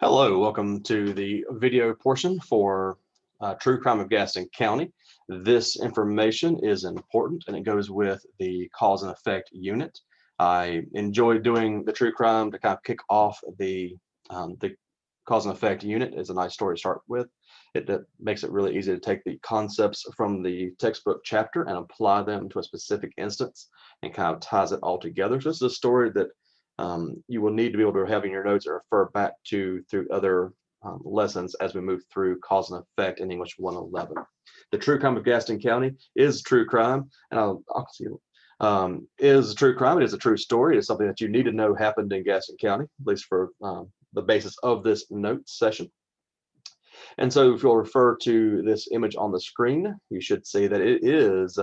Hello, welcome to the video portion for True Crime of Gaston County. This information is important and it goes with the cause and effect unit. I enjoy doing the true crime to kind of kick off the cause and effect unit. It's a nice story to start with. It makes it really easy to take the concepts from the textbook chapter and apply them to a specific instance and kind of ties it all together. So this is a story that you will need to be able to have in your notes or refer back to through other lessons as we move through cause and effect in English 111. The true crime of Gaston County is true crime, and is true crime. It is a true story. It's something that you need to know happened in Gaston County, at least for the basis of this note session. And so if you'll refer to this image on the screen, you should see that it is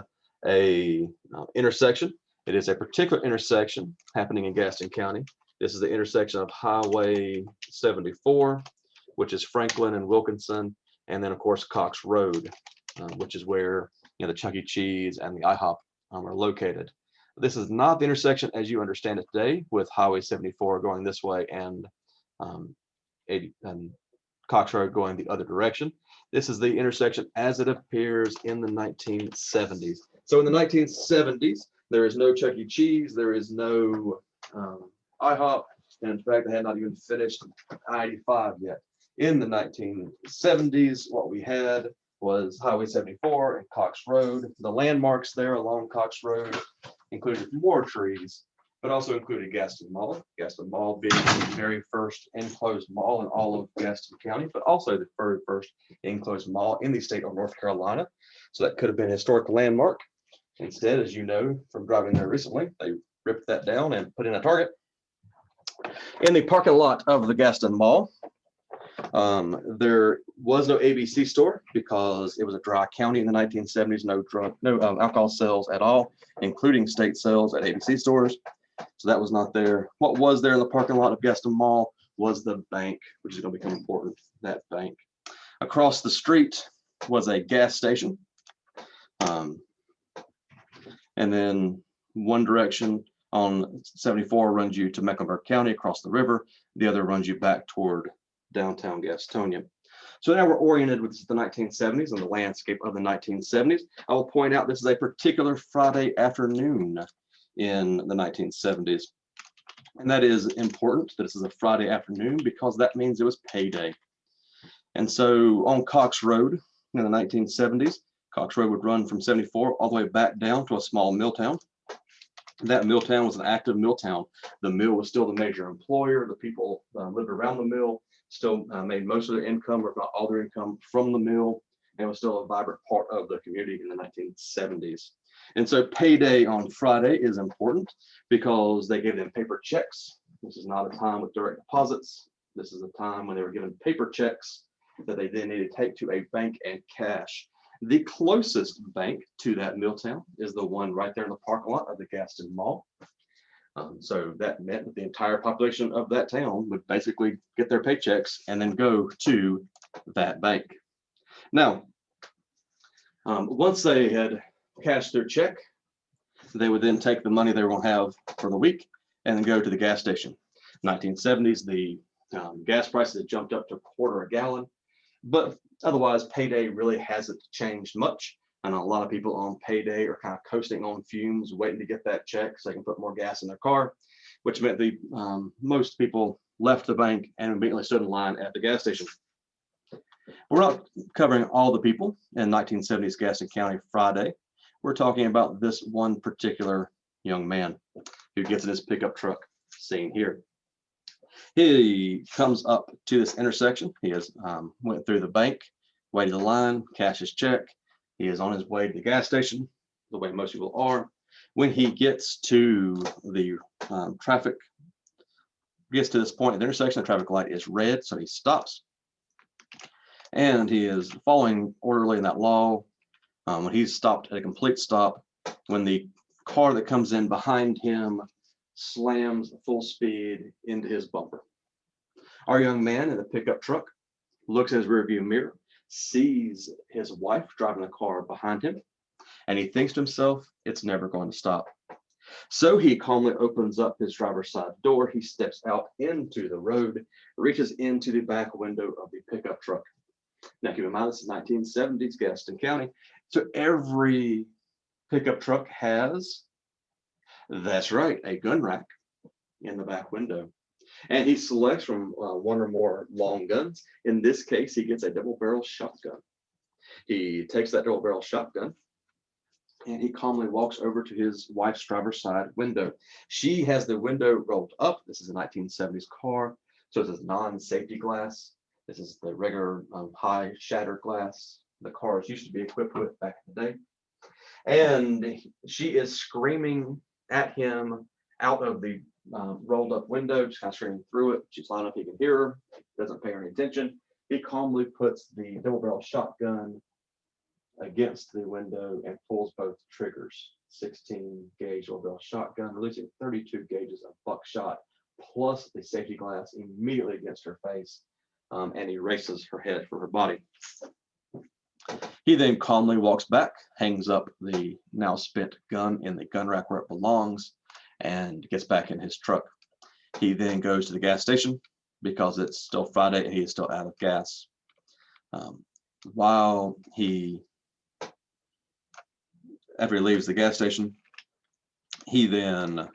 a intersection. It is a particular intersection happening in Gaston County. This is the intersection of Highway 74, which is Franklin and Wilkinson, and then of course Cox Road, which is where the Chuck E. Cheese and the IHOP are located. This is not the intersection as you understand it today, with Highway 74 going this way and 80 and Cox Road going the other direction. This is the intersection as it appears in the 1970s. So in the 1970s, there is no Chuck E. Cheese, there is no IHOP, and in fact, they had not even finished I-85 yet. In the 1970s, what we had was Highway 74 and Cox Road. The landmarks there along Cox Road included more trees, but also included Gaston Mall. Gaston Mall being the very first enclosed mall in all of Gaston County, but also the very first enclosed mall in the state of North Carolina. So that could have been a historic landmark. Instead, as you know from driving there recently, they ripped that down and put in a Target. In the parking lot of the Gaston Mall, there was no ABC store because it was a dry county in the 1970s. No alcohol sales at all, including state sales at ABC stores. So that was not there. What was there in the parking lot of Gaston Mall was the bank, which is going to become important. That bank. Across the street was a gas station. And then one direction on 74 runs you to Mecklenburg County across the river. The other runs you back toward downtown Gastonia. So now we're oriented with the 1970s and the landscape of the 1970s. I will point out this is a particular Friday afternoon in the 1970s. And that is important that this is a Friday afternoon because that means it was payday. And so on Cox Road in the 1970s, Cox Road would run from 74 all the way back down to a small mill town. That mill town was an active mill town. The mill was still the major employer. The people lived around the mill, still made most of their income, or if not all their income, from the mill, and was still a vibrant part of the community in the 1970s. And so payday on Friday is important because they gave them paper checks. This is not a time with direct deposits. This is a time when they were given paper checks that they then needed to take to a bank and cash. The closest bank to that mill town is the one right there in the parking lot of the Gaston Mall. So that meant that the entire population of that town would basically get their paychecks and then go to that bank. Now, once they had cashed their check, they would then take the money they were going to have for the week and then go to the gas station. 1970s, the gas prices had jumped up to $1.25 a gallon, but otherwise payday really hasn't changed much. And a lot of people on payday are kind of coasting on fumes, waiting to get that check so they can put more gas in their car, which meant most people left the bank and immediately stood in line at the gas station. We're not covering all the people in 1970s Gaston County Friday. We're talking about this one particular young man who gets in his pickup truck, seen here. He comes up to this intersection. He has went through the bank, waited in line, cashed his check. He is on his way to the gas station, the way most people are. When he gets to the gets to this point at the intersection, the traffic light is red, so he stops. And he is following orderly in that law. When he's stopped at a complete stop, when the car that comes in behind him slams full speed into his bumper. Our young man in the pickup truck looks in his rearview mirror, sees his wife driving the car behind him, and he thinks to himself, it's never going to stop. So he calmly opens up his driver's side door. He steps out into the road, reaches into the back window of the pickup truck. Now, keep in mind, this is 1970s Gaston County. So every pickup truck has, that's right, a gun rack in the back window. And he selects from one or more long guns. In this case, he gets a double barrel shotgun. He takes that double barrel shotgun and he calmly walks over to his wife's driver's side window. She has the window rolled up. This is a 1970s car, so it's a non-safety glass. This is the regular high shattered glass the cars used to be equipped with back in the day. And she is screaming at him out of the rolled up window, just kind of screaming through it. She's loud enough he can hear her, doesn't pay her any attention. He calmly puts the double barrel shotgun against the window and pulls both triggers. 16 gauge double barrel shotgun, releasing 32 gauges of buckshot, plus the safety glass immediately against her face, and erases her head from her body. He then calmly walks back, hangs up the now spent gun in the gun rack where it belongs, and gets back in his truck. He then goes to the gas station because it's still Friday and he is still out of gas. After he leaves the gas station, he then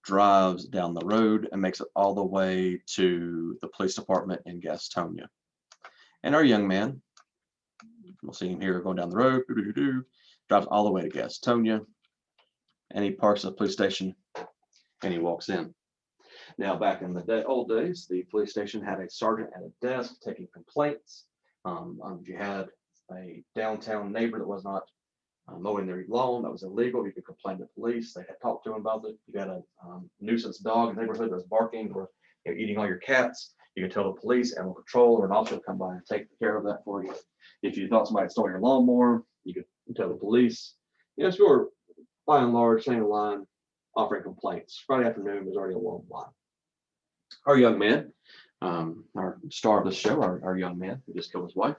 drives down the road and makes it all the way to the police department in Gastonia. And our young man, we'll see him here going down the road, drives all the way to Gastonia, and he parks at the police station and he walks in. Now, back in the old days, the police station had a sergeant at a desk taking complaints. If you had a downtown neighbor that was not mowing their lawn, that was illegal, you could complain to police. They had talked to him about it. If you had a nuisance dog in the neighborhood that was barking or eating all your cats, you could tell the police, animal control, or an officer would come by and take care of that for you. If you thought somebody had stolen your lawnmower, you could tell the police. So you were, by and large, standing in line, offering complaints. Friday afternoon was already a long line. Our young man, our star of the show, our young man who just killed his wife,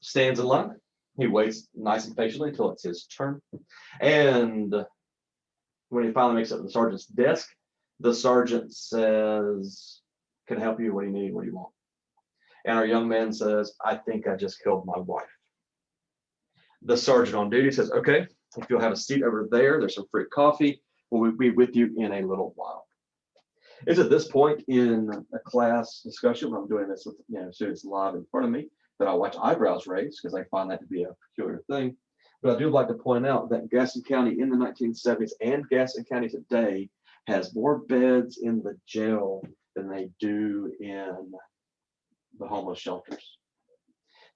stands in line. He waits nice and patiently until it's his turn. And when he finally makes it to the sergeant's desk, the sergeant says, "Can I help you? What do you need? What do you want?" And our young man says, "I think I just killed my wife." The sergeant on duty says, "Okay, if you'll have a seat over there, there's some free coffee. We'll be with you in a little while." It's at this point in a class discussion, when I'm doing this with students live in front of me, that I watch eyebrows raise because I find that to be a peculiar thing. But I do like to point out that Gaston County in the 1970s and Gaston County today has more beds in the jail than they do in the homeless shelters.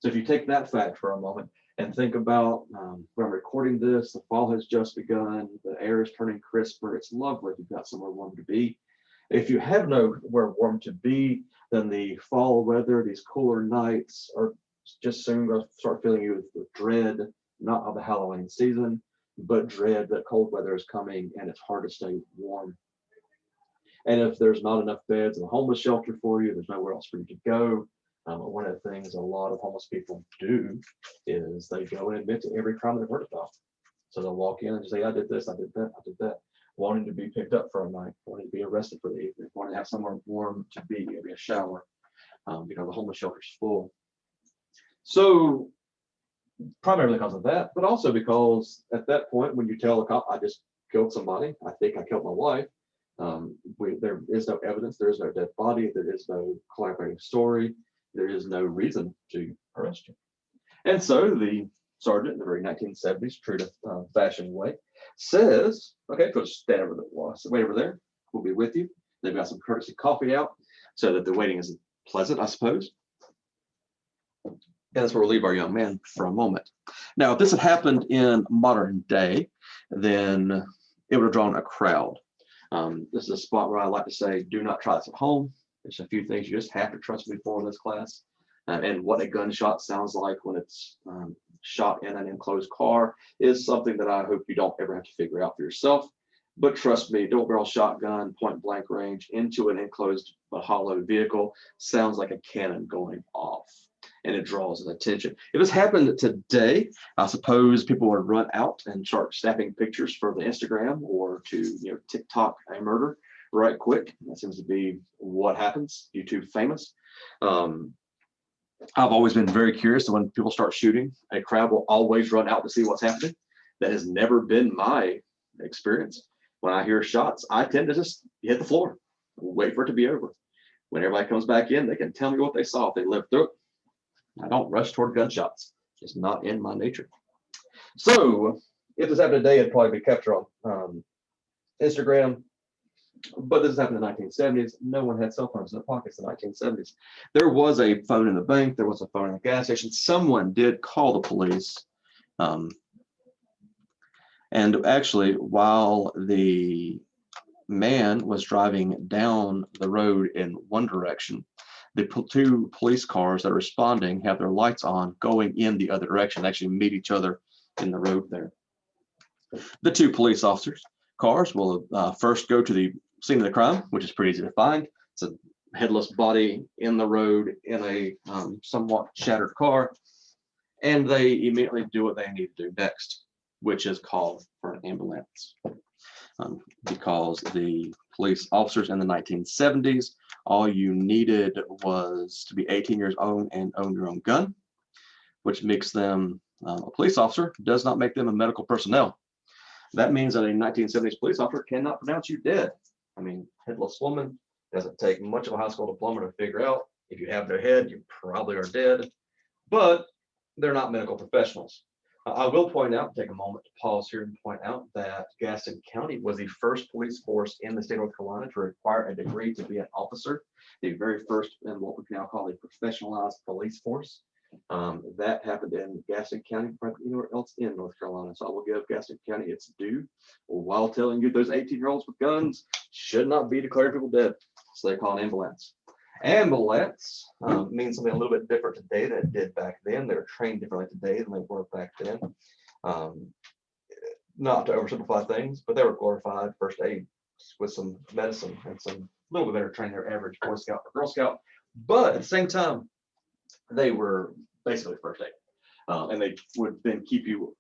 So if you take that fact for a moment and think about when I'm recording this, the fall has just begun, the air is turning crisper, it's lovely if you've got somewhere warm to be. If you have nowhere warm to be, then the fall weather, these cooler nights are just soon going to start filling you with dread, not of the Halloween season, but dread that cold weather is coming and it's hard to stay warm. And if there's not enough beds in the homeless shelter for you, there's nowhere else for you to go. One of the things a lot of homeless people do is they go and admit to every crime they've heard about. So they'll walk in and just say, "I did this, I did that, I did that," wanting to be picked up for a night, wanting to be arrested for the evening, wanting to have somewhere warm to be, maybe a shower. The homeless shelter's full. So primarily because of that, but also because at that point, when you tell a cop, "I just killed somebody, I think I killed my wife," there is no evidence, there is no dead body, there is no collaborating story, there is no reason to arrest you. And so the sergeant, in the very 1970s, true to fashion way, says, "Okay, go stand over wait over there. We'll be with you." They've got some courtesy coffee out so that the waiting is pleasant, I suppose. And that's where we'll leave our young man for a moment. Now, if this had happened in modern day, then it would have drawn a crowd. This is a spot where I like to say, do not try this at home. There's a few things you just have to trust me for in this class. And what a gunshot sounds like when it's shot in an enclosed car is something that I hope you don't ever have to figure out for yourself. But trust me, double barrel shotgun, point blank range into an enclosed but hollow vehicle sounds like a cannon going off. and it draws attention. If this happened today, I suppose people would run out and start snapping pictures for the Instagram or to TikTok a murder right quick. That seems to be what happens. YouTube famous. I've always been very curious, and when people start shooting, a crowd will always run out to see what's happening. That has never been my experience. When I hear shots, I tend to just hit the floor, wait for it to be over. When everybody comes back in, they can tell me what they saw if they lived through it. I don't rush toward gunshots. It's not in my nature. So if this happened today, it'd probably be captured on Instagram. But this happened in the 1970s. No one had cell phones in their pockets in the 1970s. There was a phone in the bank. There was a phone in the gas station. Someone did call the police. And actually, while the man was driving down the road in one direction, the two police cars that are responding have their lights on going in the other direction, actually meet each other in the road there. The two police officers' cars will first go to the scene of the crime, which is pretty easy to find. It's a headless body in the road in a somewhat shattered car, and they immediately do what they need to do next, which is call for an ambulance. Because the police officers in the 1970s, all you needed was to be 18 years old and own your own gun, which makes them a police officer, does not make them a medical personnel. That means that a 1970s police officer cannot pronounce you dead. I mean, headless woman doesn't take much of a high school diploma to figure out. If you have their head, you probably are dead, but they're not medical professionals. I will point out, take a moment to pause here and point out that Gaston County was the first police force in the state of North Carolina to require a degree to be an officer, the very first in what we can now call a professionalized police force. That happened in Gaston County, probably anywhere else in North Carolina. So I will give Gaston County its due while telling you those 18-year-olds with guns should not be declaring people dead. So they call an ambulance. Ambulance means something a little bit different today than it did back then. They're trained differently today than they were back then. Not to oversimplify things, but they were glorified first aid with some medicine and some little bit better trained than their average Boy Scout or Girl Scout. But at the same time, they were basically first aid. And they would then keep you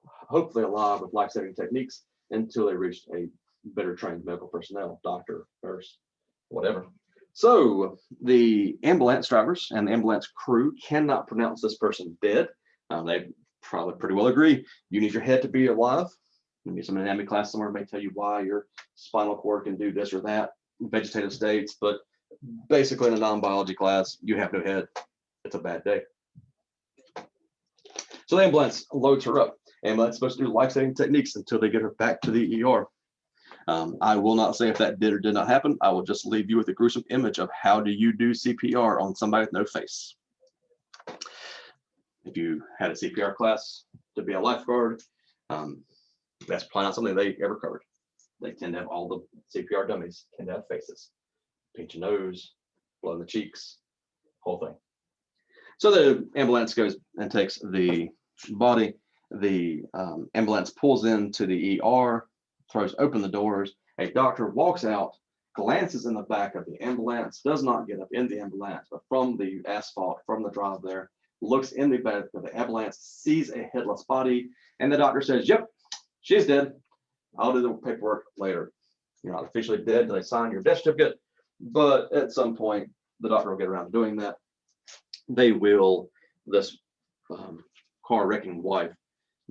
hopefully alive with life-saving techniques until they reached a better trained medical personnel, doctor, nurse, whatever. So the ambulance drivers and the ambulance crew cannot pronounce this person dead. They probably pretty well agree. You need your head to be alive. Maybe some anatomy class somewhere may tell you why your spinal cord can do this or that, vegetative states, but basically in a non-biology class, you have no head. It's a bad day. So the ambulance loads her up. Ambulance is supposed to do life-saving techniques until they get her back to the ER. I will not say if that did or did not happen. I will just leave you with a gruesome image of how do you do CPR on somebody with no face. If you had a CPR class to be a lifeguard, that's probably not something they ever covered. They tend to have all the CPR dummies tend to have faces. Pinch your nose, blow in the cheeks, whole thing. So the ambulance goes and takes the body. The ambulance pulls into the ER, throws open the doors. A doctor walks out, glances in the back of the ambulance, does not get up in the ambulance, but from the asphalt, from the drive there, looks in the back of the ambulance, sees a headless body, and the doctor says, "Yep, she's dead. I'll do the paperwork later. You're not officially dead until they sign your death certificate, but at some point, the doctor will get around to doing that. They will this car wrecking wife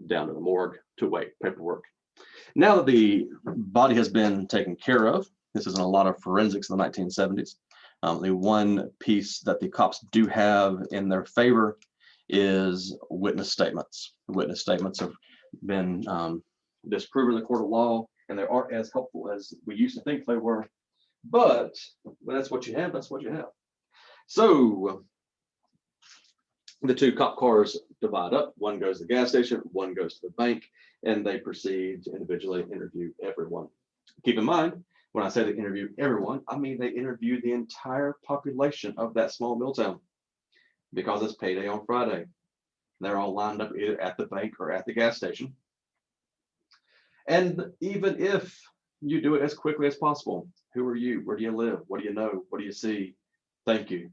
down to the morgue to wait paperwork." Now that the body has been taken care of, this is in a lot of forensics in the 1970s. The one piece that the cops do have in their favor is witness statements. Witness statements have been disproven in the court of law, and they aren't as helpful as we used to think they were. But when that's what you have, that's what you have. So the two cop cars divide up. One goes to the gas station, one goes to the bank, and they proceed to individually interview everyone. Keep in mind, when I say they interview everyone, I mean they interview the entire population of that small mill town, because it's payday on Friday. They're all lined up either at the bank or at the gas station. And even if you do it as quickly as possible, who are you? Where do you live? What do you know? What do you see? Thank you.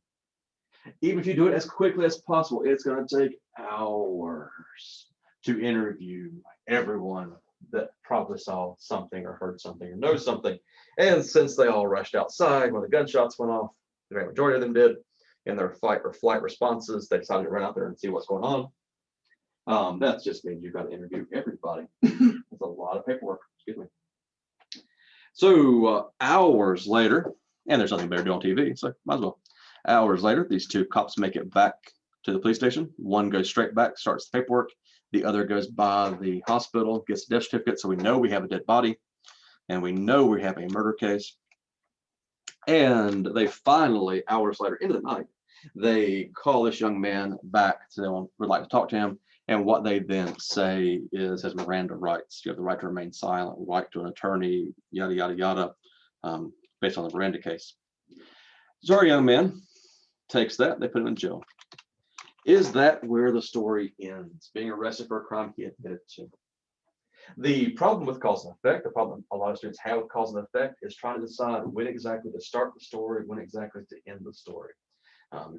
Even if you do it as quickly as possible, it's going to take hours to interview everyone that probably saw something or heard something or knows something. And since they all rushed outside when the gunshots went off, the great majority of them did, in their fight or flight responses, they decided to run out there and see what's going on. That just means you've got to interview everybody. It's a lot of paperwork. Excuse me. So hours later, and there's nothing better to do on TV, so might as well. Hours later, these two cops make it back to the police station. One goes straight back, starts the paperwork. The other goes by the hospital, gets a death certificate, so we know we have a dead body, and we know we have a murder case. And they finally, hours later, into the night, they call this young man back to them, would like to talk to him. And what they then say is his Miranda rights. You have the right to remain silent, right to an attorney, yada, yada, yada, based on the Miranda case. So our young man takes that, they put him in jail. Is that where the story ends? Being arrested for a crime he admitted to. The problem with cause and effect, the problem a lot of students have with cause and effect, is trying to decide when exactly to start the story, when exactly to end the story.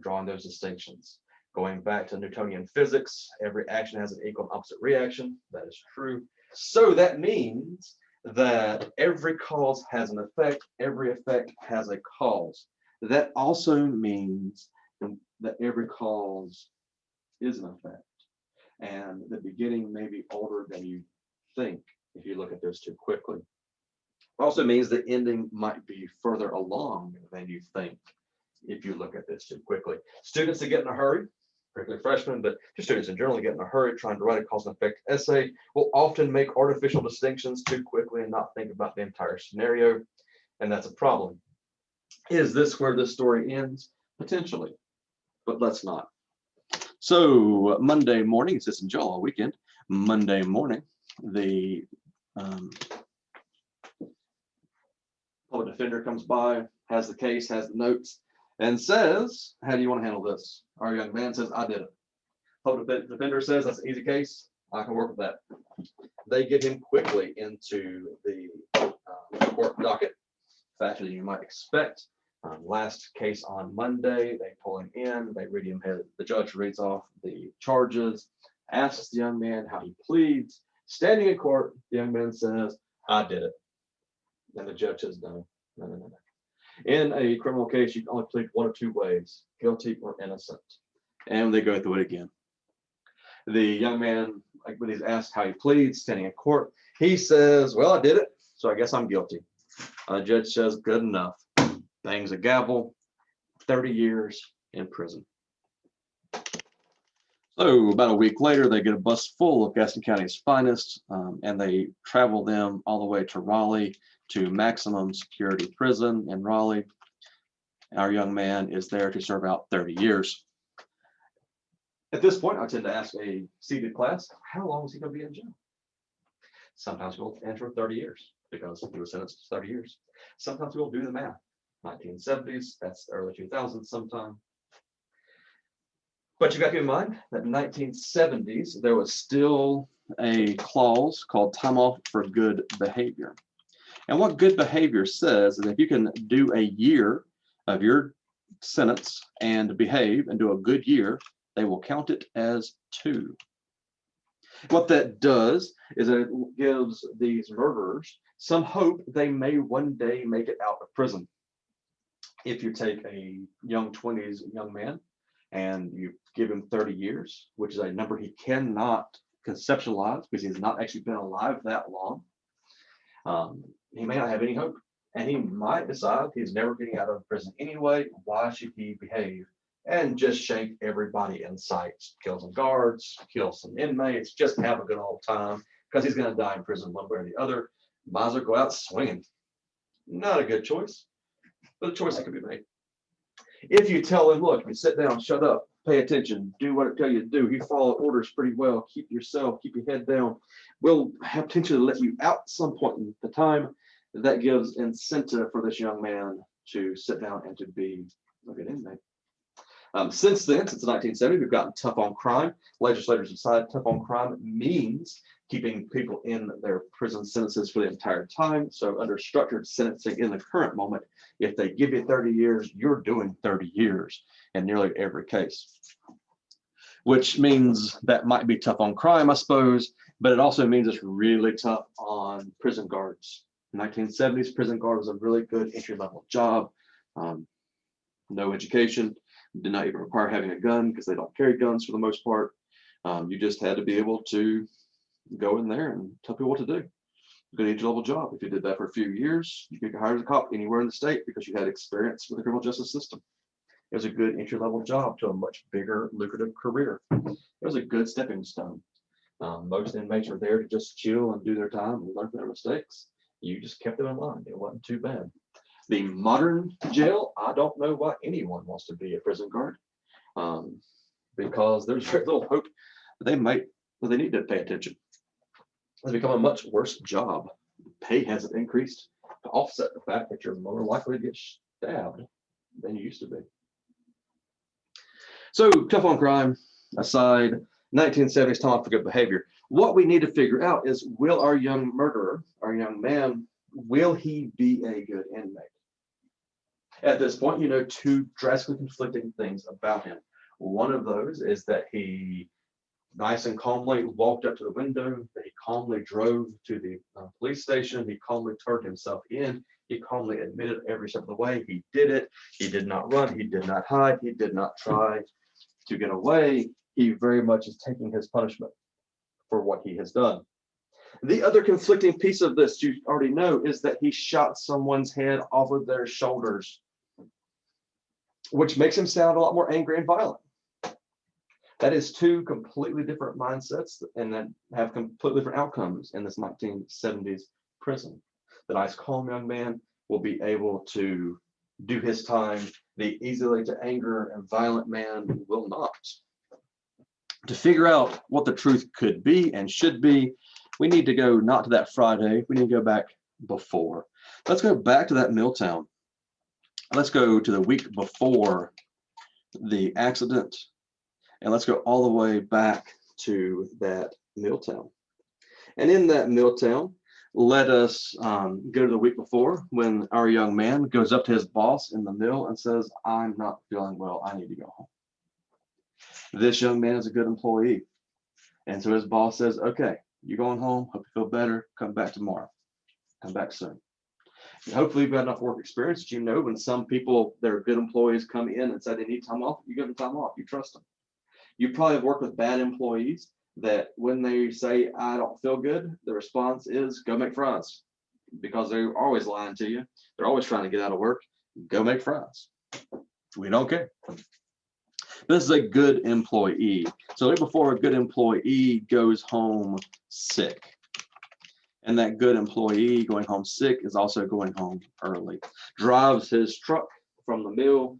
Drawing those distinctions. Going back to Newtonian physics, every action has an equal and opposite reaction. That is true. So that means that every cause has an effect, every effect has a cause. That also means that every cause is an effect. And the beginning may be older than you think if you look at those two quickly. It also means the ending might be further along than you think if you look at this too quickly. Students that get in a hurry, particularly freshmen, but just students in general get in a hurry trying to write a cause and effect essay, will often make artificial distinctions too quickly and not think about the entire scenario. And that's a problem. Is this where this story ends? Potentially, but let's not. So Monday morning, it's just in jail all weekend. Monday morning, the public defender comes by, has the case, has the notes, and says, how do you want to handle this? Our young man says, I did it. Public defender says, that's an easy case. I can work with that. They get him quickly into the court docket, faster than you might expect. Last case on Monday, they pull him in, they read him, the judge reads off the charges, asks the young man how he pleads. Standing in court, the young man says, I did it. And the judge says, no. In a criminal case, you can only plead one of two ways, guilty or innocent. And they go through it again. The young man, like when he's asked how he pleads, standing in court, he says, well, I did it, so I guess I'm guilty. The judge says, good enough. Bangs a gavel, 30 years in prison. So about a week later, they get a bus full of Gaston County's finest, and they travel them all the way to Raleigh to maximum security prison in Raleigh. Our young man is there to serve out 30 years. At this point, I tend to ask a seated class, how long is he going to be in jail? Sometimes we'll answer 30 years because he was sentenced to 30 years. Sometimes we'll do the math. 1970s, that's the early 2000s sometime. But you got to keep in mind that in 1970s, there was still a clause called time off for good behavior. And what good behavior says is if you can do a year of your sentence and behave and do a good year, they will count it as 2. What that does is it gives these murderers some hope they may one day make it out of prison. If you take a young 20s young man and you give him 30 years, which is a number he cannot conceptualize because he's not actually been alive that long, he may not have any hope. And he might decide he's never getting out of prison anyway. Why should he behave and just shake everybody in sight? Kill some guards, kill some inmates, just have a good old time because he's going to die in prison one way or the other. Might as well go out swinging. Not a good choice, but a choice that could be made. If you tell him, look, you sit down, shut up, pay attention, do what I tell you to do, you follow orders pretty well, keep your head down, we'll have potentially let you out at some point in the time. That gives incentive for this young man to sit down and to be a good inmate. Since then, since the 1970s, we've gotten tough on crime. Legislators decided tough on crime means keeping people in their prison sentences for the entire time. So under structured sentencing in the current moment, if they give you 30 years, you're doing 30 years in nearly every case. Which means that might be tough on crime, I suppose, but it also means it's really tough on prison guards. 1970s, prison guard was a really good entry-level job. No education, did not even require having a gun because they don't carry guns for the most part. You just had to be able to go in there and tell people what to do. Good entry-level job. If you did that for a few years, you could get hired as a cop anywhere in the state because you had experience with the criminal justice system. It was a good entry-level job to a much bigger, lucrative career. It was a good stepping stone. Most inmates were there to just chill and do their time and learn from their mistakes. You just kept them in line. It wasn't too bad. The modern jail, I don't know why anyone wants to be a prison guard, because there's very little hope they need to pay attention. It's become a much worse job. Pay hasn't increased to offset the fact that you're more likely to get stabbed than you used to be. So tough on crime aside, 1970s time for good behavior. What we need to figure out is, will our young murderer, our young man, will he be a good inmate? At this point, you know two drastically conflicting things about him. One of those is that he nice and calmly walked up to the window, that he calmly drove to the police station, he calmly turned himself in, he calmly admitted every step of the way he did it. He did not run, he did not hide, he did not try to get away. He very much is taking his punishment for what he has done. The other conflicting piece of this, you already know, is that he shot someone's head off of their shoulders, which makes him sound a lot more angry and violent. That is two completely different mindsets and that have completely different outcomes in this 1970s prison. The nice, calm young man will be able to do his time. The easily to anger and violent man will not. To figure out what the truth could be and should be, we need to go not to that Friday, we need to go back before. Let's go back to that Milltown. Let's go to the week before the accident, and let's go all the way back to that Milltown. And in that Milltown, let us go to the week before when our young man goes up to his boss in the mill and says, "I'm not feeling well, I need to go home." This young man is a good employee. And so his boss says, "Okay, you're going home, hope you feel better, come back tomorrow, come back soon." And hopefully you've got enough work experience that you know when some people that are good employees come in and say they need time off, you give them time off, you trust them. You probably have worked with bad employees that when they say, "I don't feel good," the response is, "Go make fries," because they're always lying to you. They're always trying to get out of work. Go make fries. We don't care. This is a good employee. So the day before, a good employee goes home sick. And that good employee going home sick is also going home early. Drives his truck from the mill,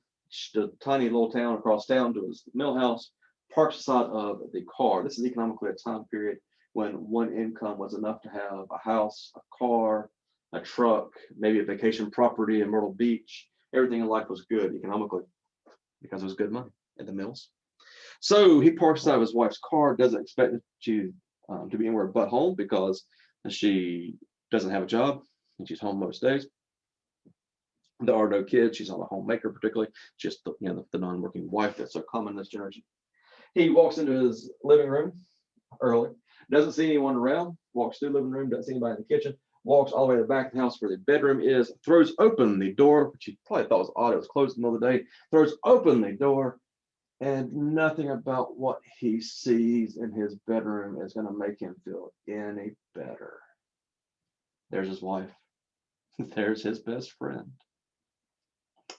the tiny little town across town, to his mill house, parks beside of the car. This is economically a time period when one income was enough to have a house, a car, a truck, maybe a vacation property in Myrtle Beach. Everything in life was good economically because it was good money at the mills. So he parks out of his wife's car, doesn't expect it to be anywhere but home because she doesn't have a job and she's home most days. There are no kids. She's not a homemaker particularly, just the non-working wife that's so common in this generation. He walks into his living room early, doesn't see anyone around, walks through the living room, doesn't see anybody in the kitchen, walks all the way to the back of the house where the bedroom is, throws open the door, which he probably thought was odd, it was closed in the middle of the day, throws open the door, and nothing about what he sees in his bedroom is going to make him feel any better. There's his wife. There's his best friend.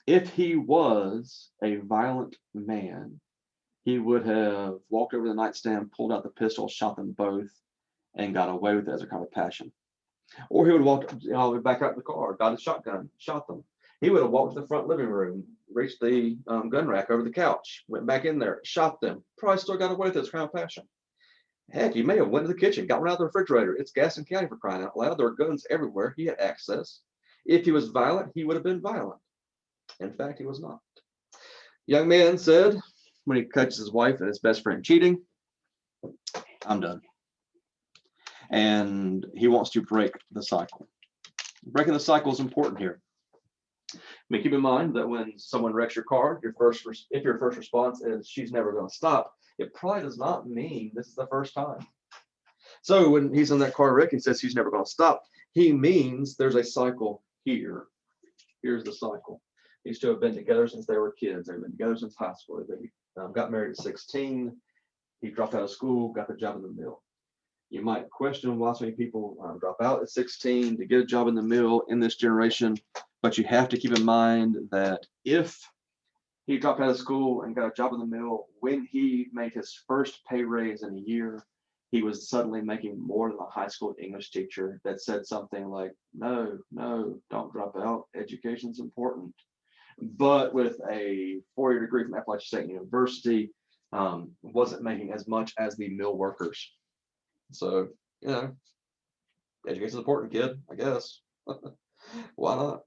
If he was a violent man, he would have walked over the nightstand, pulled out the pistol, shot them both, and got away with it as a kind of passion. Or he would walk all the way back out the car, got a shotgun, shot them. He would have walked to the front living room, reached the gun rack over the couch, went back in there, shot them, probably still got away with it as a kind of passion. Heck, he may have went to the kitchen, got one out of the refrigerator. It's Gaston County, for crying out loud. There are guns everywhere. He had access. If he was violent, he would have been violent. In fact, he was not. Young man said, when he catches his wife and his best friend cheating, "I'm done." and he wants to break the cycle. Breaking the cycle is important here. I mean, keep in mind that when someone wrecks your car, if your first response is she's never going to stop, it probably does not mean this is the first time. So when he's in that car wreck and says he's never going to stop, he means there's a cycle here. Here's the cycle. These two have been together since they were kids. They've been together since high school. They got married at 16. He dropped out of school, got the job in the mill. You might question why so many people drop out at 16 to get a job in the mill in this generation, but you have to keep in mind that if he dropped out of school and got a job in the mill, when he made his first pay raise in a year, he was suddenly making more than a high school English teacher that said something like, no, don't drop out. Education's important. But with a 4-year degree from Appalachian State University, wasn't making as much as the mill workers. So, education's important, kid, I guess. Why not?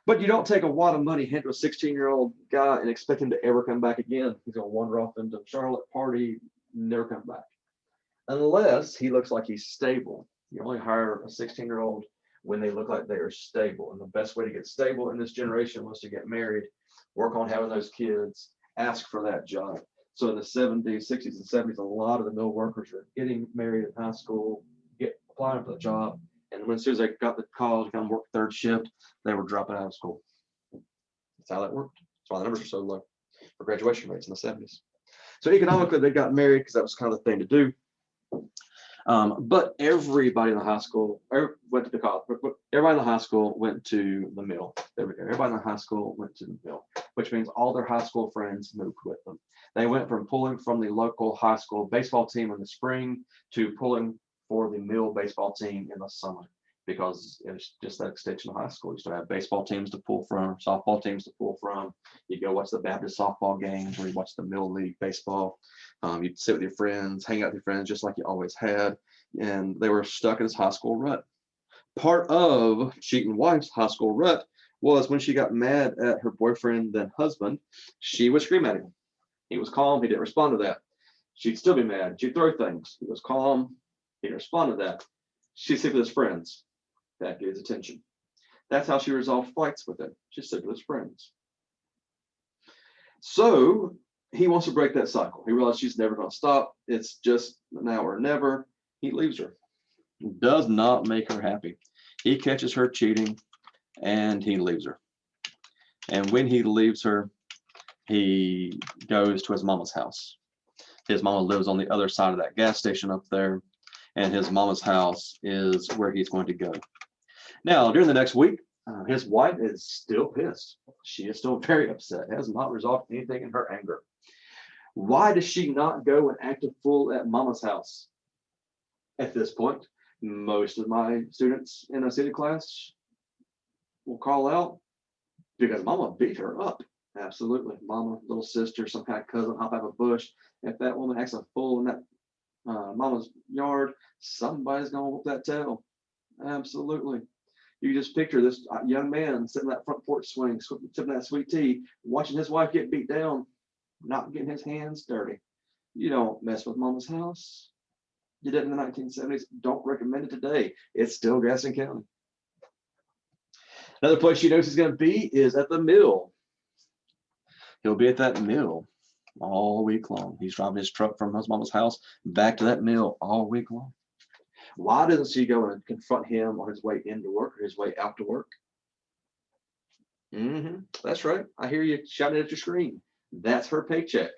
But you don't take a wad of money, hand to a 16-year-old guy and expect him to ever come back again. He's going to wander off into Charlotte, party, never come back. Unless he looks like he's stable. You only hire a 16-year-old when they look like they are stable. And the best way to get stable in this generation was to get married, work on having those kids, ask for that job. So in the 70s, 60s, and 70s, a lot of the mill workers are getting married in high school, applying for the job. And as soon as they got the college, come work third shift, they were dropping out of school. That's how that worked. That's why the numbers are so low for graduation rates in the 70s. So economically, they got married because that was kind of the thing to do. But everybody in the high school went to the college. Everybody in the high school went to the mill. Everybody in the high school went to the mill, which means all their high school friends moved with them. They went from pulling from the local high school baseball team in the spring to pulling for the mill baseball team in the summer, because it was just that extension of high school. You still have baseball teams to pull from, softball teams to pull from. You go watch the Baptist softball games, or you watch the Mill League baseball. You'd sit with your friends, hang out with your friends just like you always had. And they were stuck in this high school rut. Part of Cheating Wife's high school rut was when she got mad at her boyfriend, then husband, she would scream at him. He was calm. He didn't respond to that. She'd still be mad. She'd throw things. He was calm. He didn't respond to that. She'd sit with his friends. That gets attention. That's how she resolved fights with him. She sit with his friends. So he wants to break that cycle. He realizes she's never going to stop. It's just now or never. He leaves her. Does not make her happy. He catches her cheating and he leaves her. And when he leaves her, he goes to his mama's house. His mama lives on the other side of that gas station up there, and his mama's house is where he's going to go. Now, during the next week, his wife is still pissed. She is still very upset. Has not resolved anything in her anger. Why does she not go and act a fool at mama's house? At this point, most of my students in a city class will call out because mama beat her up. Absolutely. Mama, little sister, some kind of cousin, hop out of a bush. If that woman acts a fool in that mama's yard, somebody's going to whoop that tail. Absolutely. You just picture this young man sitting in that front porch swing, sipping that sweet tea, watching his wife get beat down, not getting his hands dirty. You don't mess with mama's house. You did in the 1970s. Don't recommend it today. It's still Gaston County. Another place she knows he's going to be is at the mill. He'll be at that mill all week long. He's driving his truck from his mama's house back to that mill all week long. Why doesn't she go and confront him on his way into work or his way out to work? That's right. I hear you shouting at your screen. That's her paycheck.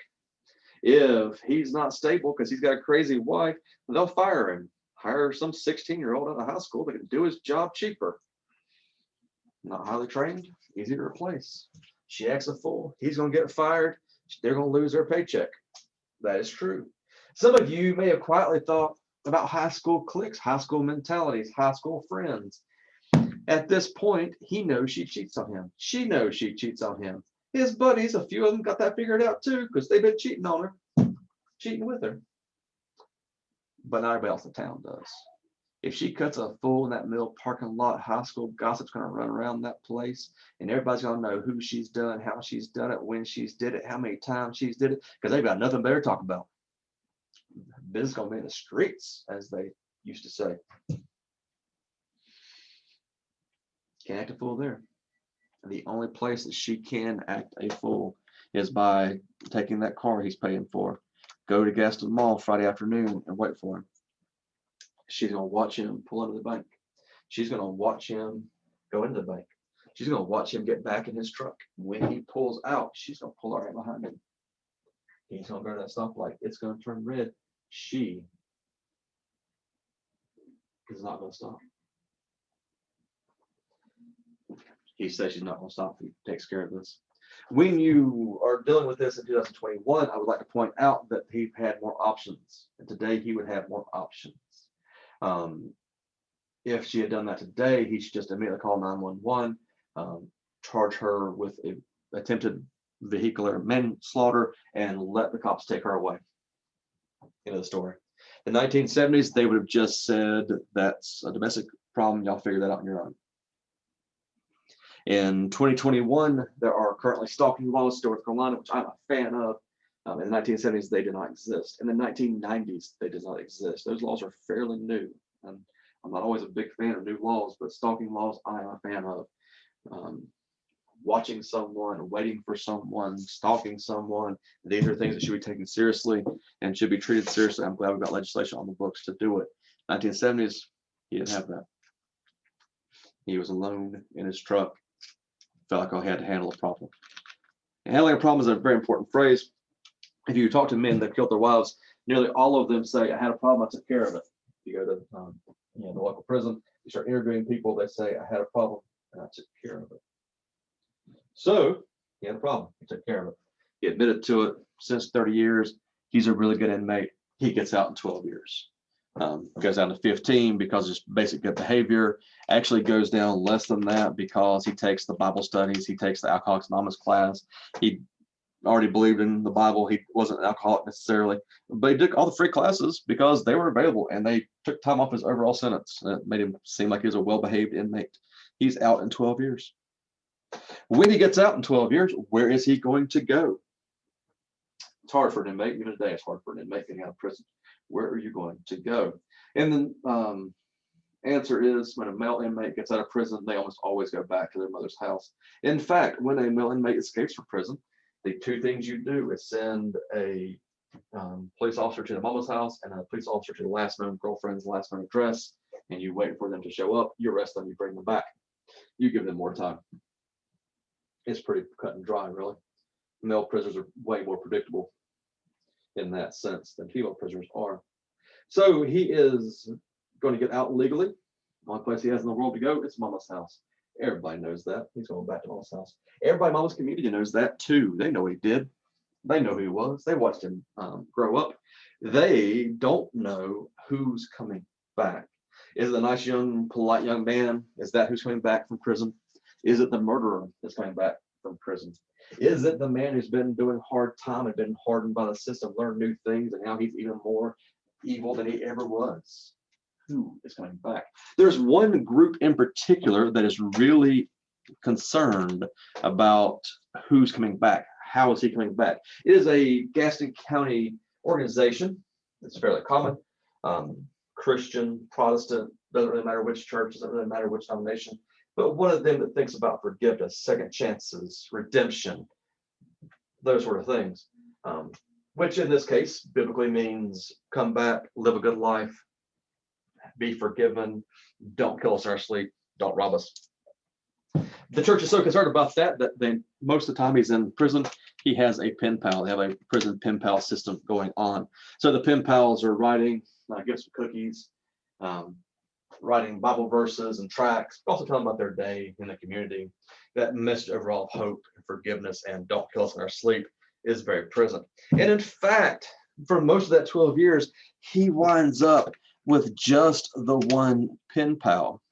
If he's not stable because he's got a crazy wife, they'll fire him. Hire some 16-year-old out of high school that can do his job cheaper. Not highly trained, easy to replace. She acts a fool. He's going to get fired. They're going to lose their paycheck. That is true. Some of you may have quietly thought about high school cliques, high school mentalities, high school friends. At this point, he knows she cheats on him. She knows she cheats on him. His buddies, a few of them got that figured out too, because they've been cheating on her, cheating with her. But not everybody else in town does. If she cuts a fool in that mill parking lot, high school gossip's going to run around that place, and everybody's going to know who she's done, how she's done it, when she's did it, how many times she's did it, because they've got nothing better to talk about. Business going to be in the streets, as they used to say. Can't act a fool there. And the only place that she can act a fool is by taking that car he's paying for, go to Gaston Mall Friday afternoon and wait for him. She's going to watch him pull into the bank. She's going to watch him go into the bank. She's going to watch him get back in his truck. When he pulls out, she's going to pull right behind him. He's going to go to that stoplight. It's going to turn red. She is not going to stop. He says she's not going to stop. He takes care of this. When you are dealing with this in 2021, I would like to point out that he had more options. And today he would have more options. If she had done that today, he should just immediately call 911, charge her with attempted vehicular manslaughter, and let the cops take her away. End of the story. In the 1970s, they would have just said, that's a domestic problem. Y'all figure that out on your own. In 2021, there are currently stalking laws in North Carolina, which I'm a fan of. In the 1970s, they did not exist. In the 1990s, they did not exist. Those laws are fairly new. And I'm not always a big fan of new laws, but stalking laws I am a fan of. Watching someone, waiting for someone, stalking someone, these are things that should be taken seriously and should be treated seriously. I'm glad we've got legislation on the books to do it. 1970s, he didn't have that. He was alone in his truck. Felt like I had to handle a problem. And handling a problem is a very important phrase. If you talk to men that killed their wives, nearly all of them say, I had a problem, I took care of it. If you go to the local prison, you start interviewing people, they say, I had a problem and I took care of it. So he had a problem, he took care of it. He admitted to it. Since 30 years, he's a really good inmate. He gets out in 12 years. Goes down to 15 because it's basic good behavior. Actually goes down less than that because he takes the Bible studies, he takes the Alcoholics Anonymous class. He already believed in the Bible. He wasn't an alcoholic necessarily, but he took all the free classes because they were available and they took time off his overall sentence. And it made him seem like he was a well-behaved inmate. He's out in 12 years. When he gets out in 12 years, where is he going to go? It's hard for an inmate. Even today, it's hard for an inmate getting out of prison. Where are you going to go? And then answer is, when a male inmate gets out of prison, they almost always go back to their mother's house. In fact, when a male inmate escapes from prison, the two things you do is send a police officer to the mama's house and a police officer to the last known girlfriend's last known address, and you wait for them to show up, you arrest them, you bring them back. You give them more time. It's pretty cut and dry, really. Male prisoners are way more predictable in that sense than female prisoners are. So he is going to get out legally. The only place he has in the world to go is mama's house. Everybody knows that. He's going back to mama's house. Everybody in mama's community knows that too. They know what he did. They know who he was. They watched him grow up. They don't know who's coming back. Is it a nice young, polite young man? Is that who's coming back from prison? Is it the murderer that's coming back from prison? Is it the man who's been doing hard time and been hardened by the system, learned new things, and now he's even more evil than he ever was? Who is coming back? There's one group in particular that is really concerned about who's coming back. How is he coming back? It is a Gaston County organization. It's fairly common. Christian, Protestant, doesn't really matter which church, doesn't really matter which denomination. But one of them that thinks about forgiveness, second chances, redemption, those sort of things, which in this case biblically means come back, live a good life, be forgiven, don't kill us in our sleep, don't rob us. The church is so concerned about that then most of the time he's in prison, he has a pen pal. They have a prison pen pal system going on. So the pen pals are writing, give some cookies, writing Bible verses and tracts, also telling about their day in the community. That message overall of hope and forgiveness and don't kill us in our sleep is very present. And in fact, for most of that 12 years, he winds up with just the one pen pal.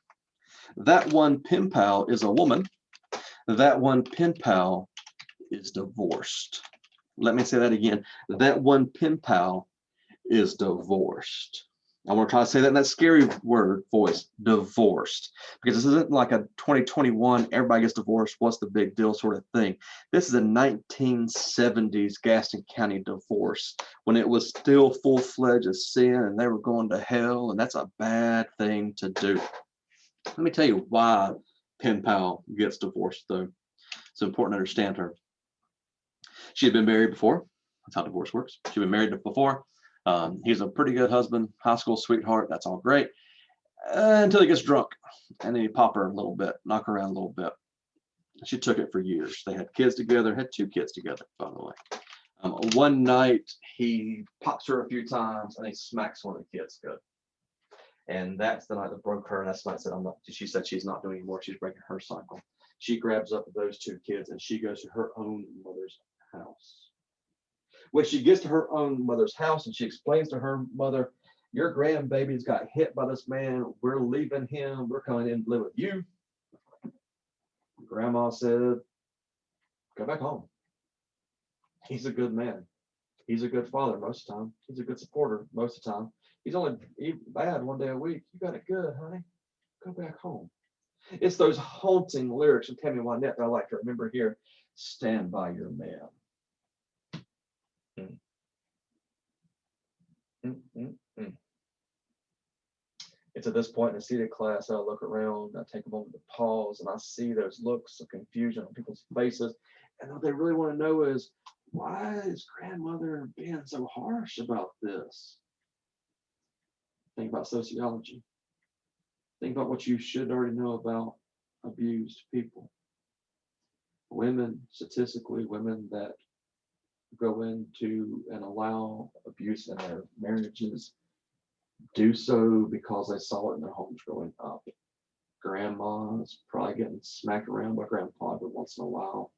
That one pen pal is a woman. That one pen pal is divorced. Let me say that again. That one pen pal is divorced. I want to try to say that in that scary word voice, divorced, because this isn't like a 2021, everybody gets divorced, what's the big deal sort of thing. This is a 1970s Gaston County divorce when it was still full-fledged as sin and they were going to hell, and that's a bad thing to do. Let me tell you why Pen Pal gets divorced, though. It's important to understand her. She had been married before. That's how divorce works. She'd been married before. He's a pretty good husband, high school sweetheart. That's all great. Until he gets drunk. And then he pop her a little bit, knock her around a little bit. She took it for years. They had kids together, had 2 kids together, by the way. One night, he pops her a few times and he smacks one of the kids good. And that's the night that broke her. And that's the night that she said she's not doing anymore. She's breaking her cycle. She grabs up those 2 kids and she goes to her own mother's house. When she gets to her own mother's house and she explains to her mother, your grandbaby's got hit by this man. We're leaving him. We're coming in to live with you. Grandma said, go back home. He's a good man. He's a good father most of the time. He's a good supporter most of the time. He's only bad one day a week. You got it good, honey. Go back home. It's those haunting lyrics from Tammy Wynette that I like to remember here. Stand by your man. It's at this point in the seated class I look around, I take a moment to pause, and I see those looks of confusion on people's faces. And what they really want to know is, why is grandmother being so harsh about this? Think about sociology. Think about what you should already know about abused people. Women, statistically, women that go into and allow abuse in their marriages do so because they saw it in their homes growing up. Grandma's probably getting smacked around by grandpa every once in a while.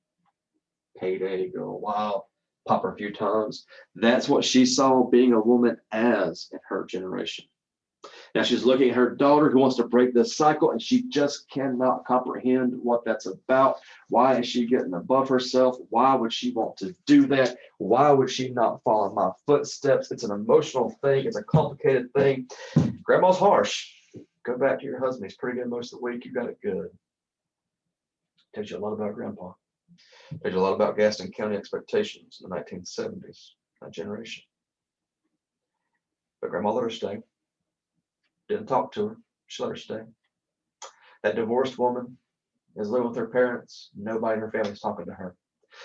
Payday, go a while, pop her a few times. That's what she saw being a woman as in her generation. Now she's looking at her daughter who wants to break this cycle, and she just cannot comprehend what that's about. Why is she getting above herself? Why would she want to do that? Why would she not follow in my footsteps? It's an emotional thing. It's a complicated thing. Grandma's harsh. Go back to your husband. He's pretty good most of the week. You got it good. Tells you a lot about grandpa. Tells you a lot about Gaston County expectations in the 1970s, that generation. But grandma let her stay. Didn't talk to her. She let her stay. That divorced woman is living with her parents. Nobody in her family is talking to her.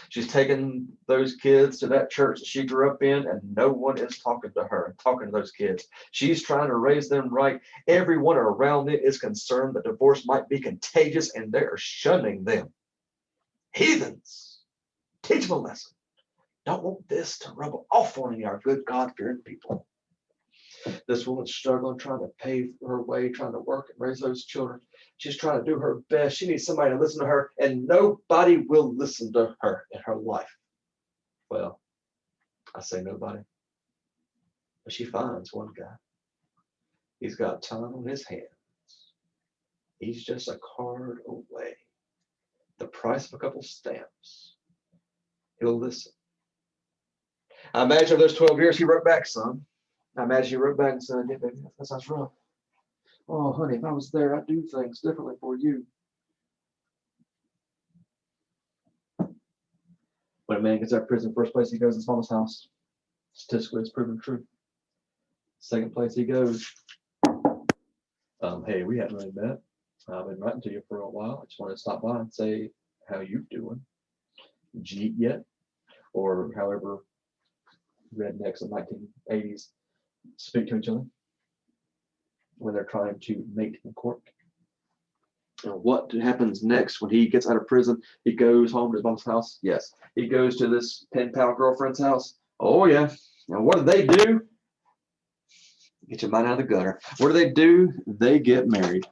She's taken those kids to that church that she grew up in, and no one is talking to her and talking to those kids. She's trying to raise them right. Everyone around it is concerned that divorce might be contagious, and they are shunning them. Heathens. Teach them a lesson. Don't want this to rub off on any of our good God-fearing people. This woman's struggling, trying to pave her way, trying to work and raise those children. She's trying to do her best. She needs somebody to listen to her, and nobody will listen to her in her life. Well, I say nobody. But she finds one guy. He's got time on his hands. He's just a card away. The price of a couple stamps. He'll listen. I imagine of those 12 years, he wrote back, son. I imagine he wrote back and said, yeah, baby, that sounds rough. Oh, honey, if I was there, I'd do things differently for you. When a man gets out of prison, first place he goes is his mama's house. Statistically, it's proven true. Second place he goes, hey, we haven't really met. I've been writing to you for a while. I just wanted to stop by and say, how you doing? Did you eat yet? Or however rednecks in the 1980s speak to each other when they're trying to mate in court. And what happens next when he gets out of prison? He goes home to his mom's house. Yes. He goes to this pen pal girlfriend's house. Oh, yeah. And what do? Get your mind out of the gutter. What do? They get married.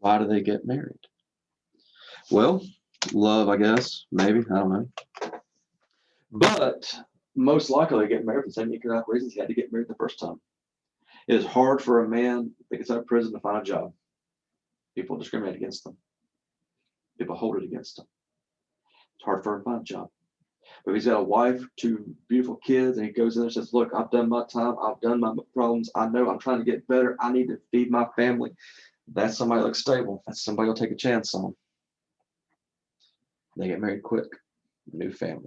Why do they get married? Well, love, I guess. Maybe. I don't know. But most likely they get married for the same economic reasons he had to get married the first time. It is hard for a man that gets out of prison to find a job. People discriminate against them. People hold it against them. It's hard for him to find a job. But he's got a wife, two beautiful kids, and he goes in there and says, look, I've done my time. I've done my problems. I know I'm trying to get better. I need to feed my family. That's somebody that looks stable. That's somebody will take a chance on. They get married quick, new family.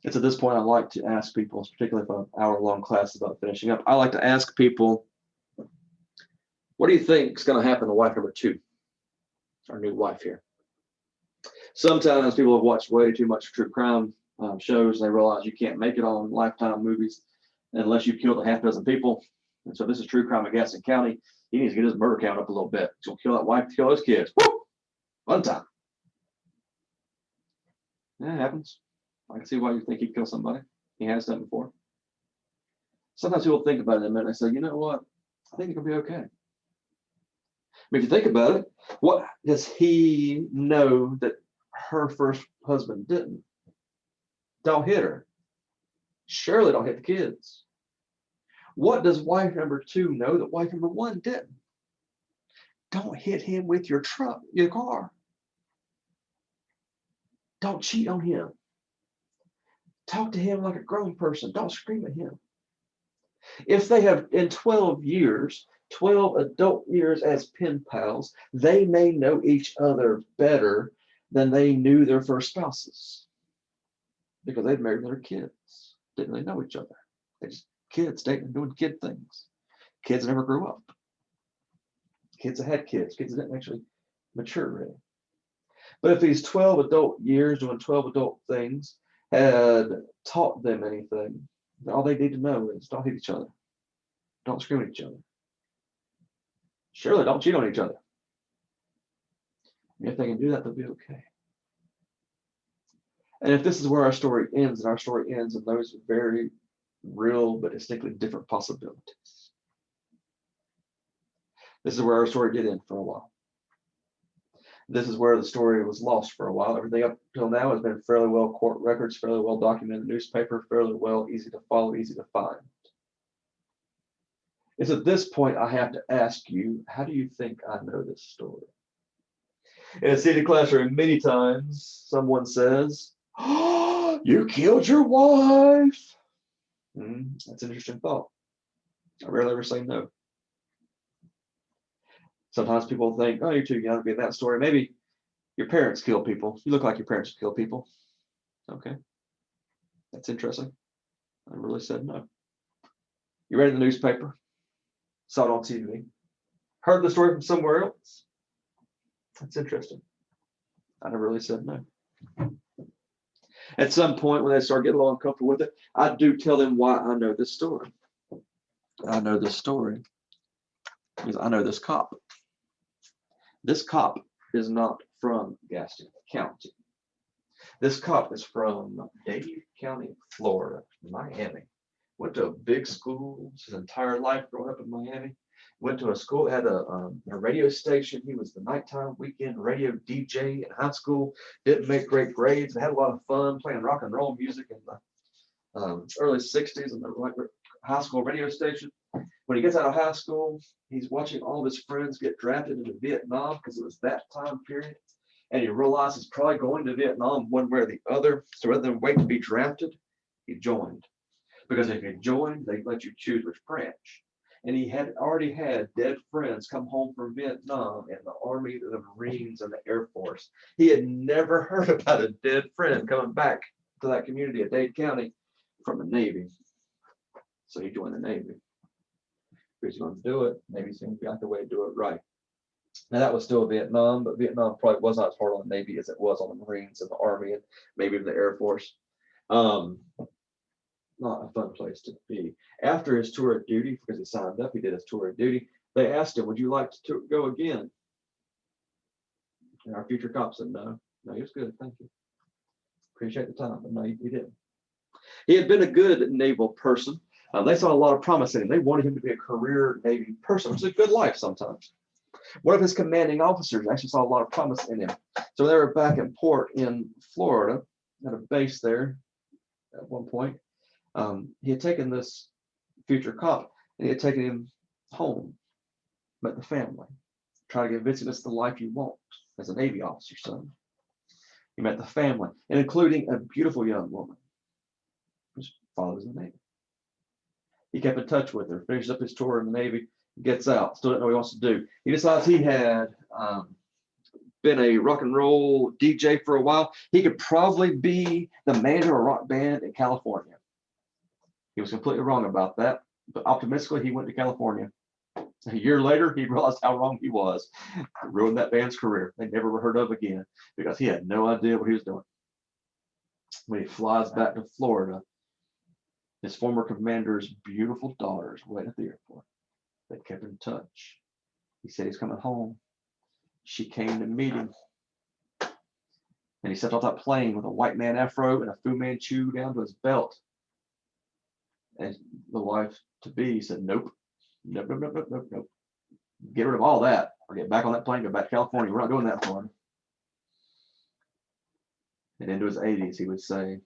It's at this point I like to ask people, particularly if an hour-long class is about finishing up, I like to ask people, what do you think is going to happen to wife number 2, our new wife here? Sometimes people have watched way too much true crime shows, and they realize you can't make it on Lifetime movies unless you've killed a half dozen people. And so this is true crime in Gaston County. He needs to get his murder count up a little bit. He's going to kill that wife, kill those kids. Woo! One time. Yeah, it happens. I can see why you think he'd kill somebody. He has done before. Sometimes people think about it a minute and they say, you know what? I think it could be okay. I mean, if you think about it, what does he know that her first husband didn't? Don't hit her. Surely don't hit the kids. What does wife number 2 know that wife number 1 didn't? Don't hit him with your truck, your car. Don't cheat on him. Talk to him like a grown person. Don't scream at him. If they have, in 12 years, 12 adult years as pen pals, they may know each other better than they knew their first spouses because they'd married their kids. Didn't they know each other? They just kids dating and doing kid things. Kids never grew up. Kids that had kids. Kids that didn't actually mature really. But if these 12 adult years doing 12 adult things had taught them anything, all they need to know is don't hit each other. Don't scream at each other. Surely don't cheat on each other. And if they can do that, they'll be okay. And if this is where our story ends, and our story ends in those very real but distinctly different possibilities. This is where our story did end for a while. This is where the story was lost for a while. Everything up till now has been fairly well court records, fairly well documented in the newspaper, fairly well easy to follow, easy to find. It's at this point I have to ask you, how do you think I know this story? In a seated classroom, many times someone says, "Oh, you killed your wife." That's an interesting thought. I rarely ever say no. Sometimes people think, oh, you're too young to be in that story. Maybe your parents kill people. You look like your parents kill people. Okay. That's interesting. I really said no. You read it in the newspaper, saw it on TV, heard the story from somewhere else. That's interesting. I never really said no. At some point, when they start getting a little uncomfortable with it, I do tell them why I know this story. I know this story because I know this cop. This cop is not from Gaston County. This cop is from Dade County, Florida, Miami. Went to a big school his entire life growing up in Miami. Went to a school, had a radio station. He was the nighttime weekend radio DJ in high school. Didn't make great grades, but had a lot of fun playing rock and roll music in the early 60s on the high school radio station. When he gets out of high school, he's watching all of his friends get drafted into Vietnam because it was that time period. And he realized he's probably going to Vietnam one way or the other. So rather than wait to be drafted, he joined. Because if you joined, they let you choose which branch. And he had already had dead friends come home from Vietnam in the Army, the Marines, and the Air Force. He had never heard about a dead friend coming back to that community of Dade County from the Navy. So he joined the Navy. If he's going to do it, Navy seemed to be like the way to do it right. Now that was still Vietnam, but Vietnam probably was not as hard on the Navy as it was on the Marines and the Army and maybe even the Air Force. Not a fun place to be. After his tour of duty, because he signed up, he did his tour of duty, they asked him, would you like to go again? And our future cop said, no, he was good, thank you. Appreciate the time, but no, he didn't. He had been a good naval person. They saw a lot of promise in him. They wanted him to be a career Navy person, which is a good life sometimes. One of his commanding officers actually saw a lot of promise in him. So they were back in port in Florida at a base there at one point. He had taken this future cop and he had taken him home, met the family, try to convince him it's the life you want as a Navy officer, son. He met the family, and including a beautiful young woman whose father was in the Navy. He kept in touch with her, finishes up his tour in the Navy, gets out, still doesn't know what he wants to do. He decides he had been a rock and roll DJ for a while. He could probably be the manager of a rock band in California. He was completely wrong about that, but optimistically, he went to California. A year later, he realized how wrong he was. Ruined that band's career. They never were heard of again because he had no idea what he was doing. When he flies back to Florida, his former commander's beautiful daughters waiting at the airport. They kept in touch. He said he's coming home. She came to meet him. And he stepped off that plane with a white man afro and a Fu Manchu down to his belt. And the wife to be said, nope. Nope, nope, nope, nope, nope, nope. Get rid of all that or get back on that plane, go back to California. We're not doing that for him. And into his 80s, he would say,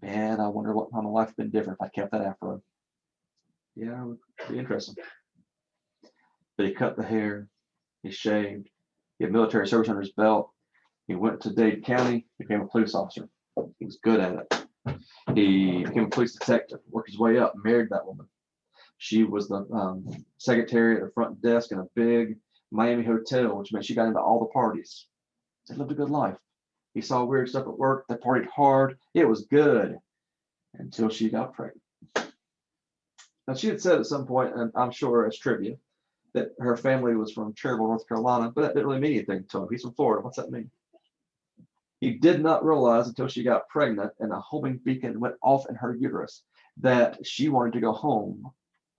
man, I wonder how my life would have been different if I kept that afro. Yeah, it would be interesting. But he cut the hair, he shaved, he had military service under his belt. He went to Dade County, became a police officer. He was good at it. He became a police detective, worked his way up, married that woman. She was the secretary at the front desk in a big Miami hotel, which meant she got into all the parties. They lived a good life. He saw weird stuff at work. They partied hard. It was good until she got pregnant. Now, she had said at some point, and I'm sure as trivia, that her family was from Cherryville, North Carolina, but that didn't really mean anything to him. He's from Florida. What's that mean? He did not realize until she got pregnant and a homing beacon went off in her uterus that she wanted to go home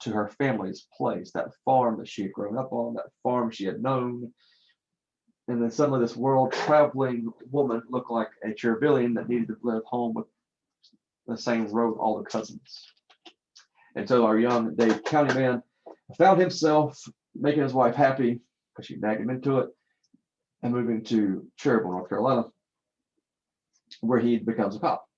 to her family's place, that farm that she had grown up on, that farm she had known. And then suddenly this world-traveling woman looked like a Cherryvillian that needed to live home with the same row with all the cousins. And so our young Dade County man found himself making his wife happy because she nagged him into it and moving to Cherryville, North Carolina, where he becomes a cop.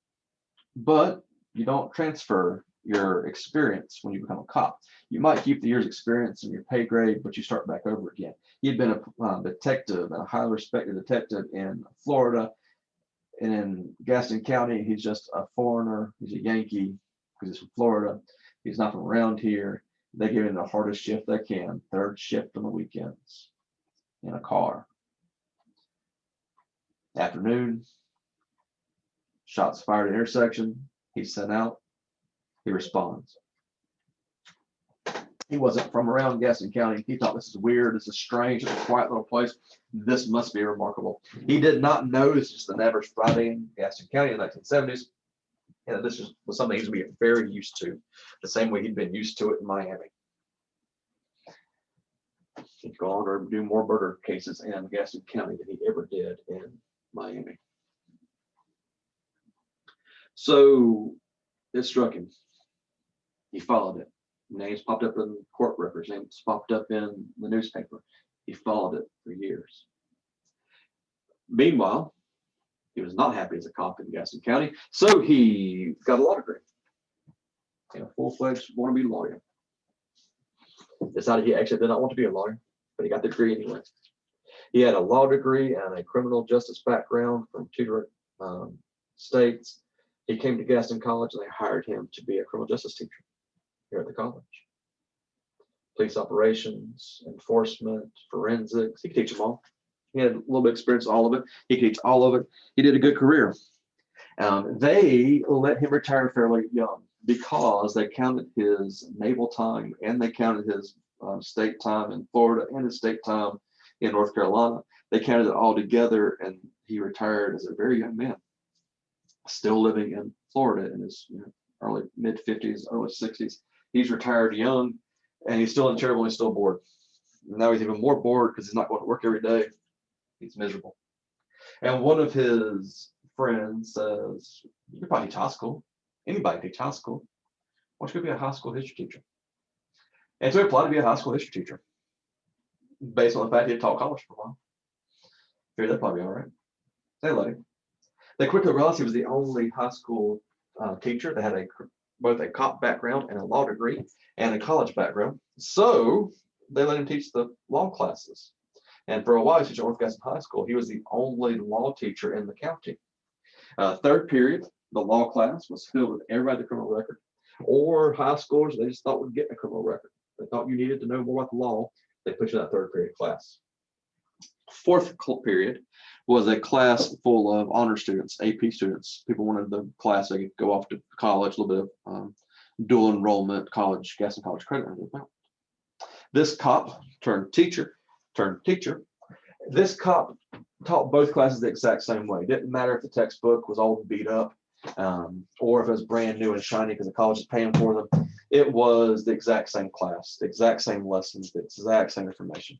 But you don't transfer your experience when you become a cop. You might keep the year's experience in your pay grade, but you start back over again. He'd been a detective, a highly respected detective in Florida, and in Gaston County, he's just a foreigner. He's a Yankee because he's from Florida. He's not from around here. They give him the hardest shift they can, third shift on the weekends in a car. Afternoon, shots fired at intersection. He's sent out. He responds. He wasn't from around Gaston County. He thought this is weird. This is strange. It's a quiet little place. This must be remarkable. He did not know this was just an average Friday in Gaston County in the 1970s. And this was something he was going to get very used to, the same way he'd been used to it in Miami. He'd go on to do more murder cases in Gaston County than he ever did in Miami. So it struck him. He followed it. Names popped up in court records. Names popped up in the newspaper. He followed it for years. Meanwhile, he was not happy as a cop in Gaston County, so he got a law degree. A full-fledged wannabe lawyer. Decided he actually did not want to be a lawyer, but he got the degree anyway. He had a law degree and a criminal justice background from two different states. He came to Gaston College and they hired him to be a criminal justice teacher here at the college. Police operations, enforcement, forensics, he could teach them all. He had a little bit of experience in all of it. He could teach all of it. He did a good career. They let him retire fairly young because they counted his naval time and they counted his state time in Florida and his state time in North Carolina. They counted it all together and he retired as a very young man, still living in Florida in his early mid-50s, early 60s. He's retired young and he's still in Cherryville and he's still bored. And now he's even more bored because he's not going to work every day. He's miserable. And one of his friends says, you could probably teach high school. Anybody teach high school. Why don't you go be a high school history teacher? And so he applied to be a high school history teacher based on the fact he had taught college for a while. Figured that'd probably be all right. They let him. They quickly realized he was the only high school teacher that had both a cop background and a law degree and a college background. So they let him teach the law classes. And for a while, he teaching at North Gaston High School. He was the only law teacher in the county. Third period, the law class was filled with everybody with a criminal record, or high schoolers they just thought would get a criminal record. They thought you needed to know more about the law. They put you in that third period class. Fourth period was a class full of honor students, AP students. People wanted the class they could go off to college, a little bit of dual enrollment, college, Gaston College credit. This cop turned teacher. This cop taught both classes the exact same way. It didn't matter if the textbook was all beat up or if it was brand new and shiny because the college is paying for them. It was the exact same class, the exact same lessons, the exact same information.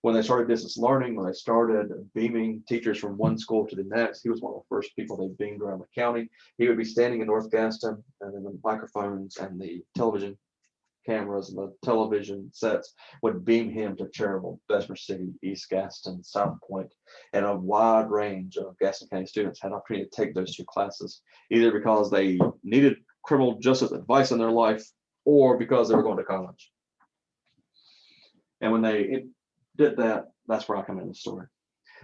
When they started distance learning, when they started beaming teachers from one school to the next, he was one of the first people they beamed around the county. He would be standing in North Gaston, and then the microphones and the television cameras and the television sets would beam him to Cherryville, Bessemer City, East Gaston, South Point, and a wide range of Gaston County students had an opportunity to take those two classes, either because they needed criminal justice advice in their life or because they were going to college. And when they did that, that's where I come into the story.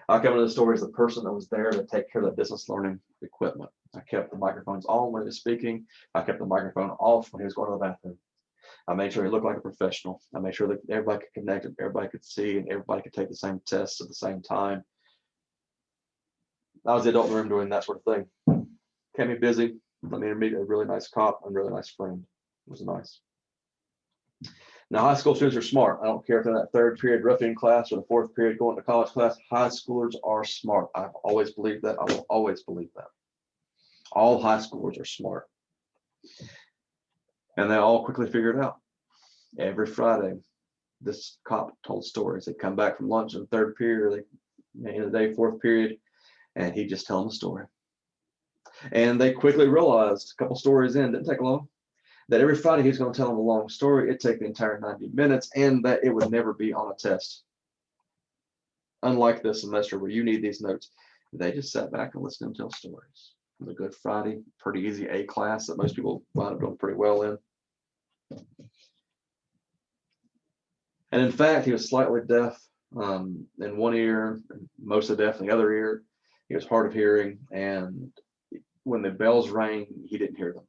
I come into the story as the person that was there to take care of the distance learning equipment. I kept the microphones on when he was speaking. I kept the microphone off when he was going to the bathroom. I made sure he looked like a professional. I made sure that everybody could connect, and everybody could see, and everybody could take the same tests at the same time. I was the adult in the room doing that sort of thing. Kept me busy. Let me meet a really nice cop and a really nice friend. It was nice. Now, high school students are smart. I don't care if they're in that third period roughing class or the fourth period going to college class. High schoolers are smart. I've always believed that. I will always believe that. All high schoolers are smart. And they all quickly figured it out. Every Friday, this cop told stories. They'd come back from lunch in the third period, or they end of the day, fourth period, and he'd just tell them a story. And they quickly realized, a couple stories in, didn't take long, that every Friday he was going to tell them a long story. It'd take the entire 90 minutes, and that it would never be on a test. Unlike this semester where you need these notes, they just sat back and listened to him tell stories. It was a good Friday, pretty easy A class that most people wound up doing pretty well in. And in fact, he was slightly deaf in one ear, mostly deaf in the other ear. He was hard of hearing, and when the bells rang, he didn't hear them.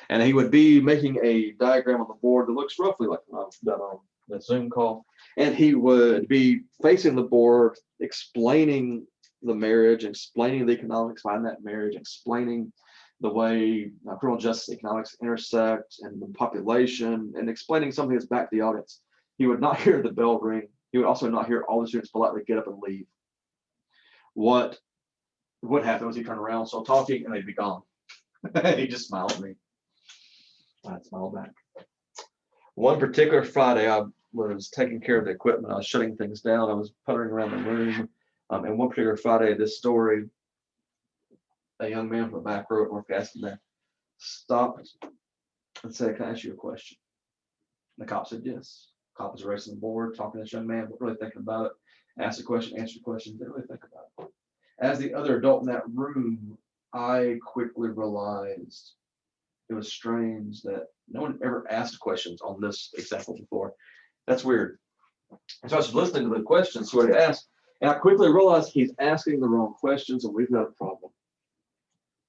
And he would be making a diagram on the board that looks roughly like I've done on the Zoom call. And he would be facing the board, explaining the marriage, explaining the economics behind that marriage, explaining the way criminal justice economics intersect and the population, and explaining something that's back to the audience. He would not hear the bell ring. He would also not hear all the students politely get up and leave. What would happen was he turned around, started talking, and they'd be gone. He just smiled at me. I'd smile back. One particular Friday, I was taking care of the equipment. I was shutting things down. I was puttering around the room. And one particular Friday, this story, a young man from the back row at North Gaston there stopped and said, "Can I ask you a question?" And the cop said, "Yes." The cop was erasing the board, talking to this young man, really thinking about it. Asked a question, answered the question, didn't really think about it. As the other adult in that room, I quickly realized it was strange that no one ever asked questions on this example before. That's weird. So I was listening to the questions, so he asked, and I quickly realized he's asking the wrong questions, and we've got a problem.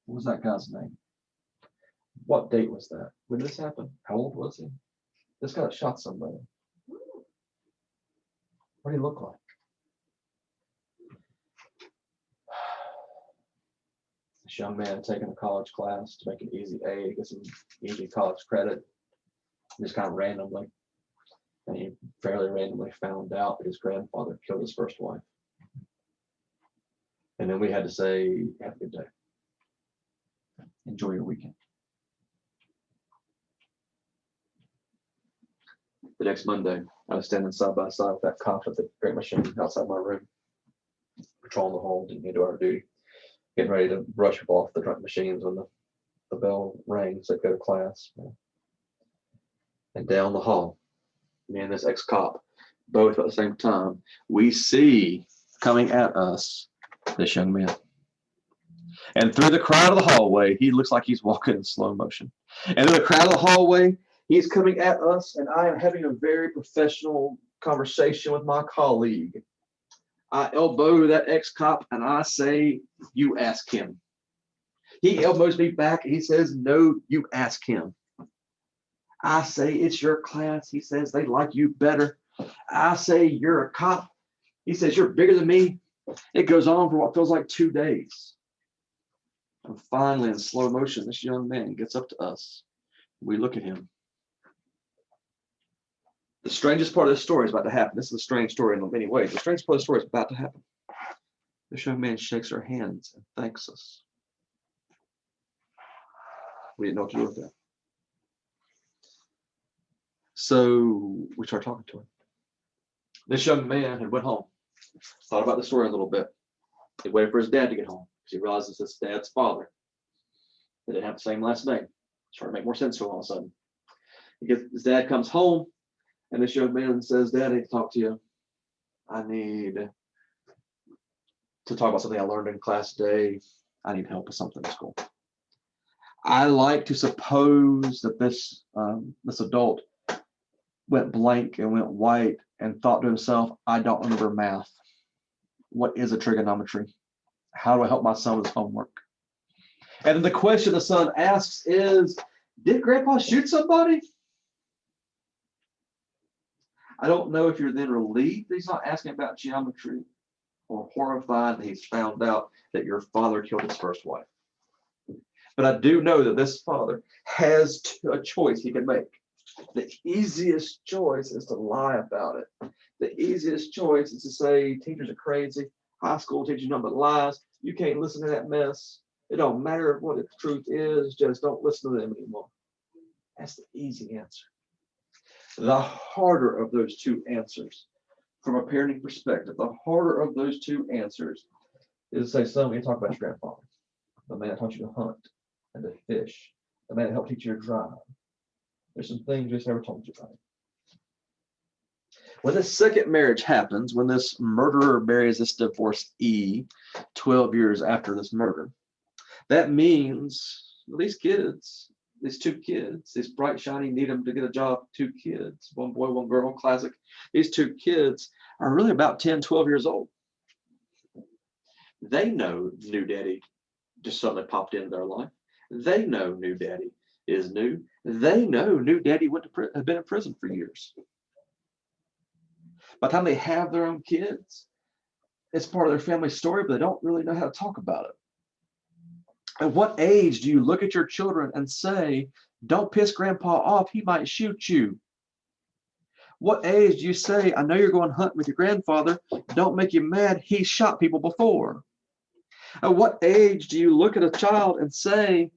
What was that guy's name? What date was that? When did this happen? How old was he? This guy that shot somebody. What did he look like? This young man taking a college class to make an easy A, get some easy college credit, just kind of randomly. And he fairly randomly found out that his grandfather killed his first wife. And then we had to say, have a good day. Enjoy your weekend. The next Monday, I was standing side by side with that cop at the great machine outside my room, patrolling the hall, didn't need to do our duty, getting ready to brush off the drunk machines when the bell rang so they go to class. And down the hall, me and this ex-cop, both at the same time, we see coming at us this young man. And through the crowd of the hallway, he looks like he's walking in slow motion. And through the crowd of the hallway, he's coming at us, and I am having a very professional, conversation with my colleague. I elbow that ex-cop and I say, you ask him. He elbows me back and he says, no, you ask him. I say, it's your class. He says, they like you better. I say, you're a cop. He says, you're bigger than me. It goes on for what feels like 2 days. And finally, in slow motion, this young man gets up to us. We look at him. The strangest part of this story is about to happen. This is a strange story in many ways. The strangest part of the story is about to happen. This young man shakes our hands and thanks us. We didn't know what to do with that. So we started talking to him. This young man had went home, thought about the story a little bit. He waited for his dad to get home because he realized it's his dad's father. They didn't have the same last name. It's starting to make more sense to him all of a sudden. His dad comes home, and this young man says, Dad, I need to talk to you. I need to talk about something I learned in class today. I need help with something in school. I like to suppose that this adult went blank and went white and thought to himself, I don't remember math. What is a trigonometry? How do I help my son with his homework? And then the question the son asks is, did Grandpa shoot somebody? I don't know if you're then relieved that he's not asking about geometry or horrified that he's found out that your father killed his first wife. But I do know that this father has a choice he can make. The easiest choice is to lie about it. The easiest choice is to say teachers are crazy. High school teachers nothing but lies. You can't listen to that mess. It don't matter what the truth is. Just don't listen to them anymore. That's the easy answer. The harder of those two answers, from a parenting perspective, the harder of those two answers is to say, son, we talk about your grandfather, the man that taught you to hunt and to fish, the man that helped teach you to drive. There's some things we just never told you about. When this second marriage happens, when this murderer marries this divorcee 12 years after this murder, that means these kids, these two kids, these bright, shiny, need them to get a job, two kids, one boy, one girl, classic. These two kids are really about 10, 12 years old. They know new daddy just suddenly popped into their life. They know new daddy is new. They know new daddy had been in prison for years. By the time they have their own kids, it's part of their family story, but they don't really know how to talk about it. At what age do you look at your children and say, don't piss grandpa off, he might shoot you? What age do you say, I know you're going hunting with your grandfather, don't make you mad, he shot people before? At what age do you look at a child and say,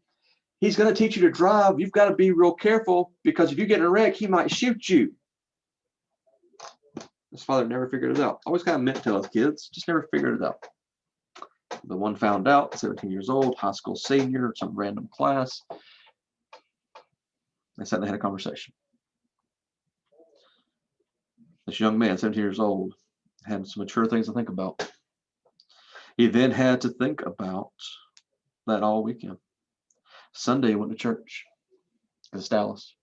he's going to teach you to drive, you've got to be real careful because if you get in a wreck, he might shoot you? His father never figured it out. Always kind of meant to us kids, just never figured it out. The one found out, 17 years old, high school senior, some random class. They sat and they had a conversation. This young man, 17 years old, had some mature things to think about. He then had to think about that all weekend. Sunday, he went to church. It's Dallas.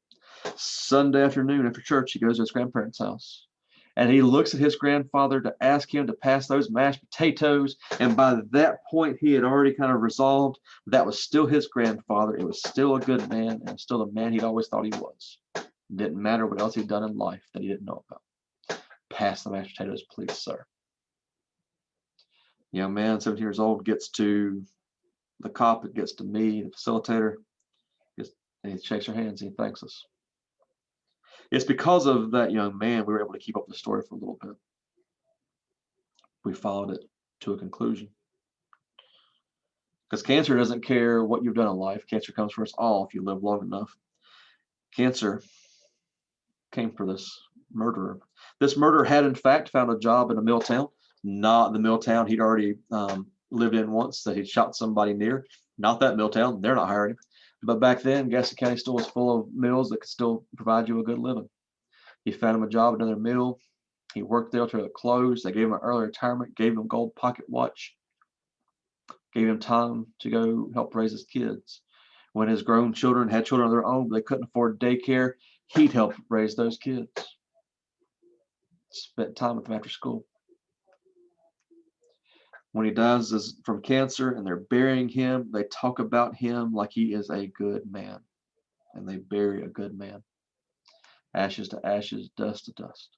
Sunday afternoon after church, he goes to his grandparents' house. And he looks at his grandfather to ask him to pass those mashed potatoes. And by that point, he had already kind of resolved that was still his grandfather. It was still a good man and still the man he'd always thought he was. It didn't matter what else he'd done in life that he didn't know about. Pass the mashed potatoes, please, sir. Young man, 17 years old, gets to the cop, it gets to me, the facilitator, and he shakes our hands and he thanks us. It's because of that young man we were able to keep up the story for a little bit. We followed it to a conclusion. Because cancer doesn't care what you've done in life. Cancer comes for us all if you live long enough. Cancer came for this murderer. This murderer had, in fact, found a job in a mill town, not the mill town he'd already lived in once that he'd shot somebody near. Not that mill town. They're not hiring him. But back then, Gaston County still was full of mills that could still provide you a good living. He found him a job at another mill. He worked there until it closed. They gave him an early retirement, gave him a gold pocket watch, gave him time to go help raise his kids. When his grown children had children of their own, but they couldn't afford daycare, he'd help raise those kids. spent time with him after school. When he dies is from cancer and they're burying him, they talk about him like he is a good man. And they bury a good man. Ashes to ashes, dust to dust.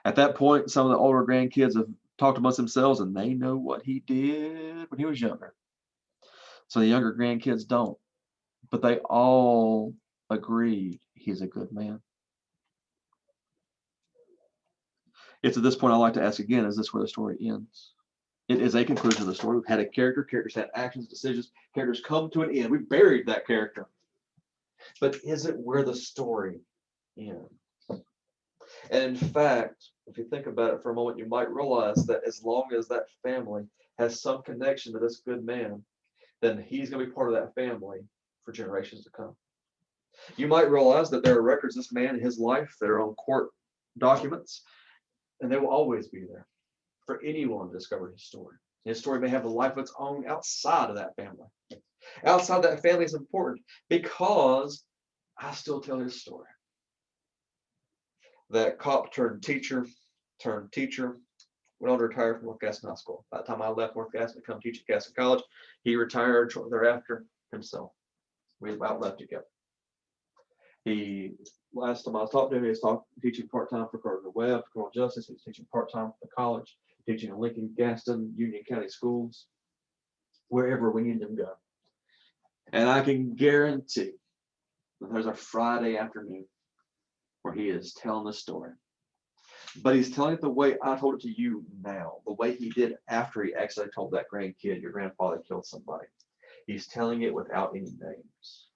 At that point, some of the older grandkids have talked amongst themselves and they know what he did when he was younger. So the younger grandkids don't. But they all agree he's a good man. It's at this point I like to ask again, is this where the story ends? It is a conclusion of the story. We've had a character, characters had actions, decisions, characters come to an end. We buried that character. But is it where the story ends? And in fact, if you think about it for a moment, you might realize that as long as that family has some connection to this good man, then he's going to be part of that family for generations to come. You might realize that there are records of this man in his life that are on court documents, and they will always be there for anyone to discover his story. His story may have a life of its own outside of that family. Outside that family is important because I still tell his story. That cop turned teacher, went on to retire from North Gaston High School. By the time I left North Gaston to come teach at Gaston College, he retired shortly thereafter himself. We about left together. Last time I was talking to him, he was teaching part-time for Gardner Webb, criminal justice. He was teaching part-time for the college, teaching in Lincoln, Gaston, Union County schools, wherever we needed him to go. And I can guarantee that there's a Friday afternoon where he is telling the story. But he's telling it the way I told it to you now, the way he did after he actually told that grandkid, your grandfather killed somebody. He's telling it without any names.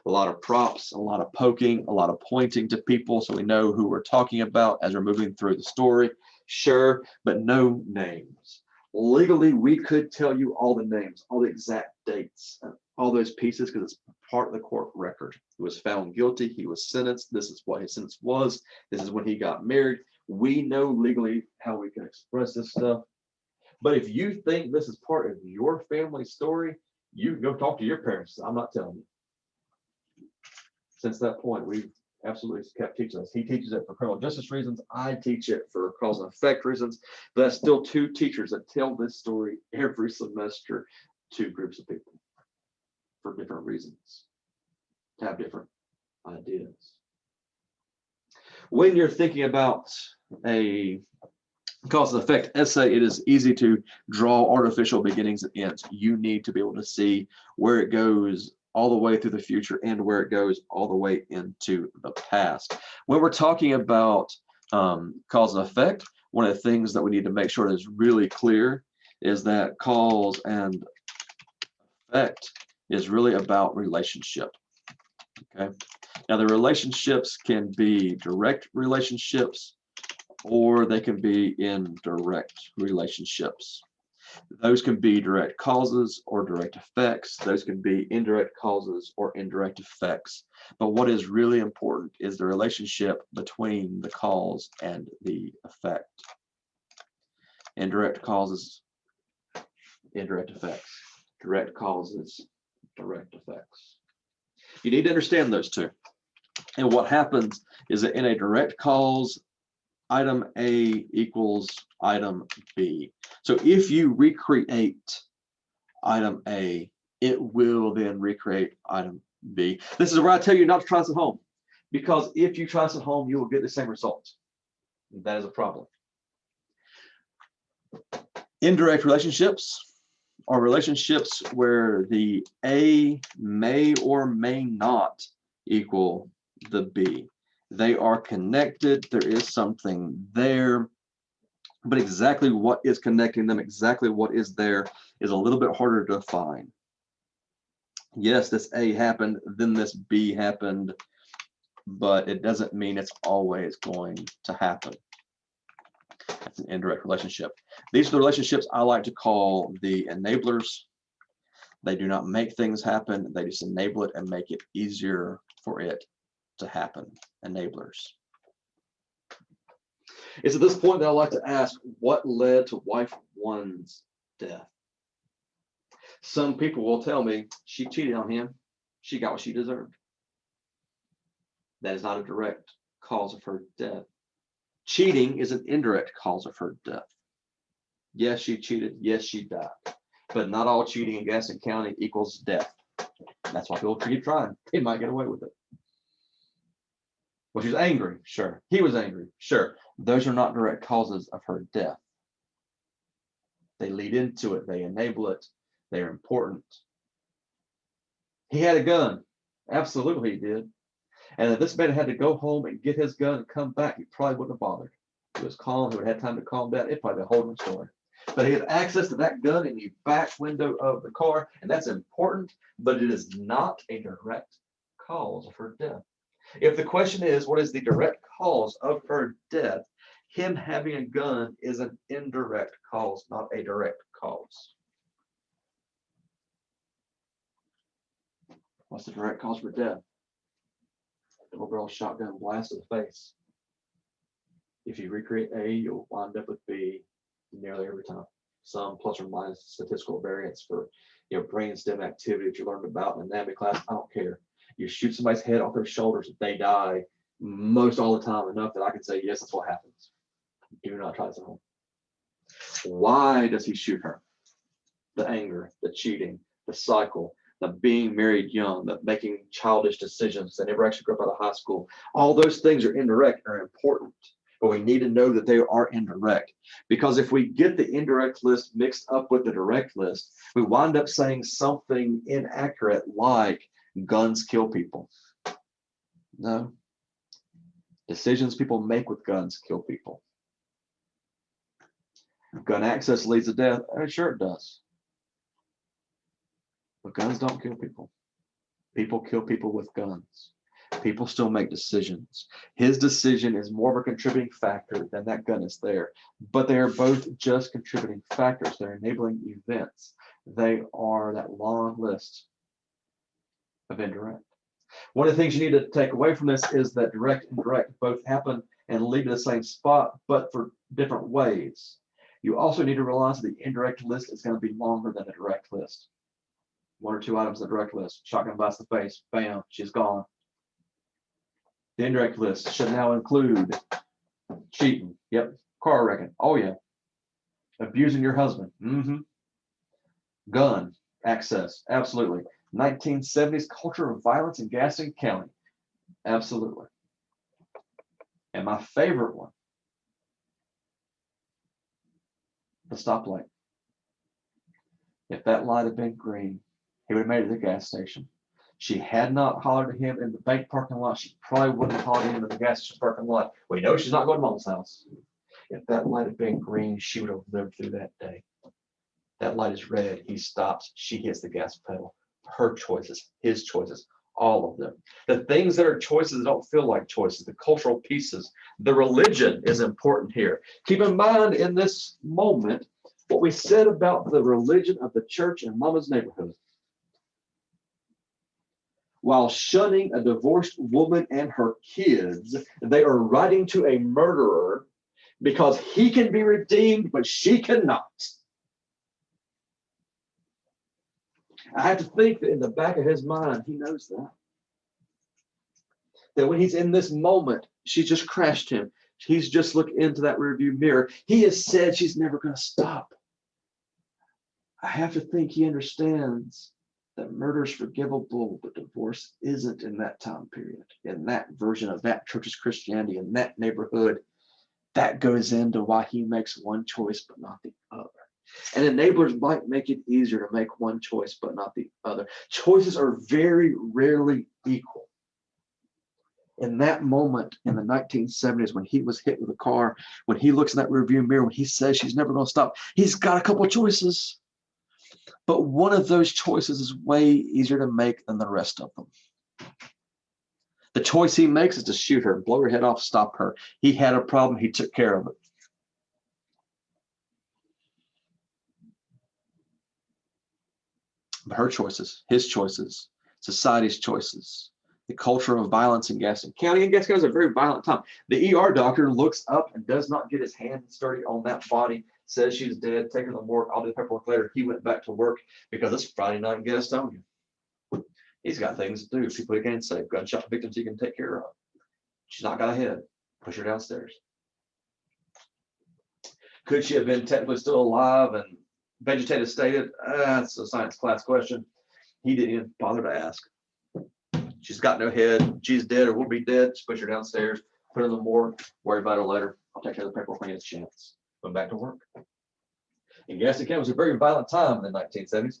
A lot of props, a lot of poking, a lot of pointing to people so we know who we're talking about as we're moving through the story. Sure, but no names. Legally, we could tell you all the names, all the exact dates, all those pieces because it's part of the court record. He was found guilty. He was sentenced. This is what his sentence was. This is when he got married. We know legally how we can express this stuff. But if you think this is part of your family story, you go talk to your parents. I'm not telling you. Since that point, we've absolutely kept teaching us. He teaches it for criminal justice reasons. I teach it for cause and effect reasons. But that's still two teachers that tell this story every semester to groups of people for different reasons, to have different ideas. When you're thinking about a cause and effect essay, it is easy to draw artificial beginnings and ends. You need to be able to see where it goes all the way through the future and where it goes all the way into the past. When we're talking about cause and effect, one of the things that we need to make sure is really clear is that cause and effect is really about relationship. Okay. Now the relationships can be direct relationships or they can be indirect relationships. Those can be direct causes or direct effects. Those can be indirect causes or indirect effects. But what is really important is the relationship between the cause and the effect. Indirect causes, indirect effects. Direct causes, direct effects. You need to understand those two. And what happens is that in a direct cause, item A equals item B. So if you recreate item A, it will then recreate item B. This is where I tell you not to try this at home, because if you try this at home, you will get the same results. That is a problem. Indirect relationships are relationships where the A may or may not equal the B. They are connected. There is something there, but exactly what is connecting them, exactly what is there, is a little bit harder to define. Yes, this A happened, then this B happened, but it doesn't mean it's always going to happen. That's an indirect relationship. These are the relationships I like to call the enablers. They do not make things happen. They just enable it and make it easier for it to happen. Enablers. It's at this point that I like to ask, what led to wife one's death? Some people will tell me she cheated on him. She got what she deserved. That is not a direct cause of her death. Cheating is an indirect cause of her death. Yes, she cheated. Yes, she died. But not all cheating in Gaston County equals death. That's why people keep trying. They might get away with it. Well, she's angry. Sure. He was angry. Sure. Those are not direct causes of her death. They lead into it. They enable it. They're important. He had a gun. Absolutely he did. And if this man had to go home and get his gun and come back, he probably wouldn't have bothered. He was calm. He would have had time to calm down. It'd probably be a whole different story. But he had access to that gun in the back window of the car, and that's important, but it is not a direct cause of her death. If the question is, what is the direct cause of her death? Him having a gun is an indirect cause, not a direct cause. What's the direct cause for death? Double barrel shotgun blast to the face. If you recreate A, you'll wind up with B nearly every time. Some plus or minus statistical variance for brainstem activity that you learned about in anatomy class. I don't care. You shoot somebody's head off their shoulders, they die most all the time, enough that I can say, yes, that's what happens. Do not try this at home. Why does he shoot her? The anger, the cheating, the cycle, the being married young, the making childish decisions, they never actually grew up out of high school. All those things are indirect, are important, but we need to know that they are indirect. Because if we get the indirect list mixed up with the direct list, we wind up saying something inaccurate like guns kill people. No. Decisions people make with guns kill people. Gun access leads to death. Sure it does. But guns don't kill people. People kill people with guns. People still make decisions. His decision is more of a contributing factor than that gun is there. But they are both just contributing factors. They're enabling events. They are that long list of indirect. One of the things you need to take away from this is that direct and indirect both happen and lead to the same spot, but for different ways. You also need to realize that the indirect list is going to be longer than the direct list. One or two items in the direct list. Shotgun blast to the face. Bam, she's gone. The indirect list should now include cheating. Yep. Car wrecking. Oh, yeah. Abusing your husband. Gun access. Absolutely. 1970s culture of violence in Gaston County. Absolutely. And my favorite one, the stoplight. If that light had been green, he would have made it to the gas station. She had not hollered at him in the bank parking lot. She probably wouldn't have hollered at him in the gas station parking lot. We know she's not going to Mom's house. If that light had been green, she would have lived through that day. That light is red. He stops. She hits the gas pedal. Her choices, his choices, all of them. The things that are choices that don't feel like choices, the cultural pieces, the religion is important here. Keep in mind in this moment what we said about the religion of the church in Mama's neighborhood. While shunning a divorced woman and her kids, they are writing to a murderer because he can be redeemed, but she cannot. I have to think that in the back of his mind, he knows that. That when he's in this moment, she just crashed him. He's just looked into that rearview mirror. He has said she's never going to stop. I have to think he understands that murder is forgivable, but divorce isn't in that time period, in that version of that church's Christianity, in that neighborhood. That goes into why he makes one choice, but not the other. And enablers might make it easier to make one choice, but not the other. Choices are very rarely equal. In that moment in the 1970s, when he was hit with a car, when he looks in that rearview mirror, when he says she's never going to stop, he's got a couple of choices. But one of those choices is way easier to make than the rest of them. The choice he makes is to shoot her, blow her head off, stop her. He had a problem. He took care of it. But her choices, his choices, society's choices, the culture of violence in Gaston County. And Gaston County is a very violent time. The ER doctor looks up and does not get his hand sturdy on that body, says she's dead, take her to the morgue, I'll do the paperwork later. He went back to work because it's Friday night in Gastonia. He's got things to do, people he can save, gunshot victims he can take care of. She's not got a head, push her downstairs. Could she have been technically still alive and vegetative stated? That's a science class question. He didn't even bother to ask. She's got no head. She's dead or will be dead. Just push her downstairs, put her in the morgue, worry about her later. I'll take care of the paperwork when I get a chance. Went back to work. And Gaston County was a very violent time in the 1970s.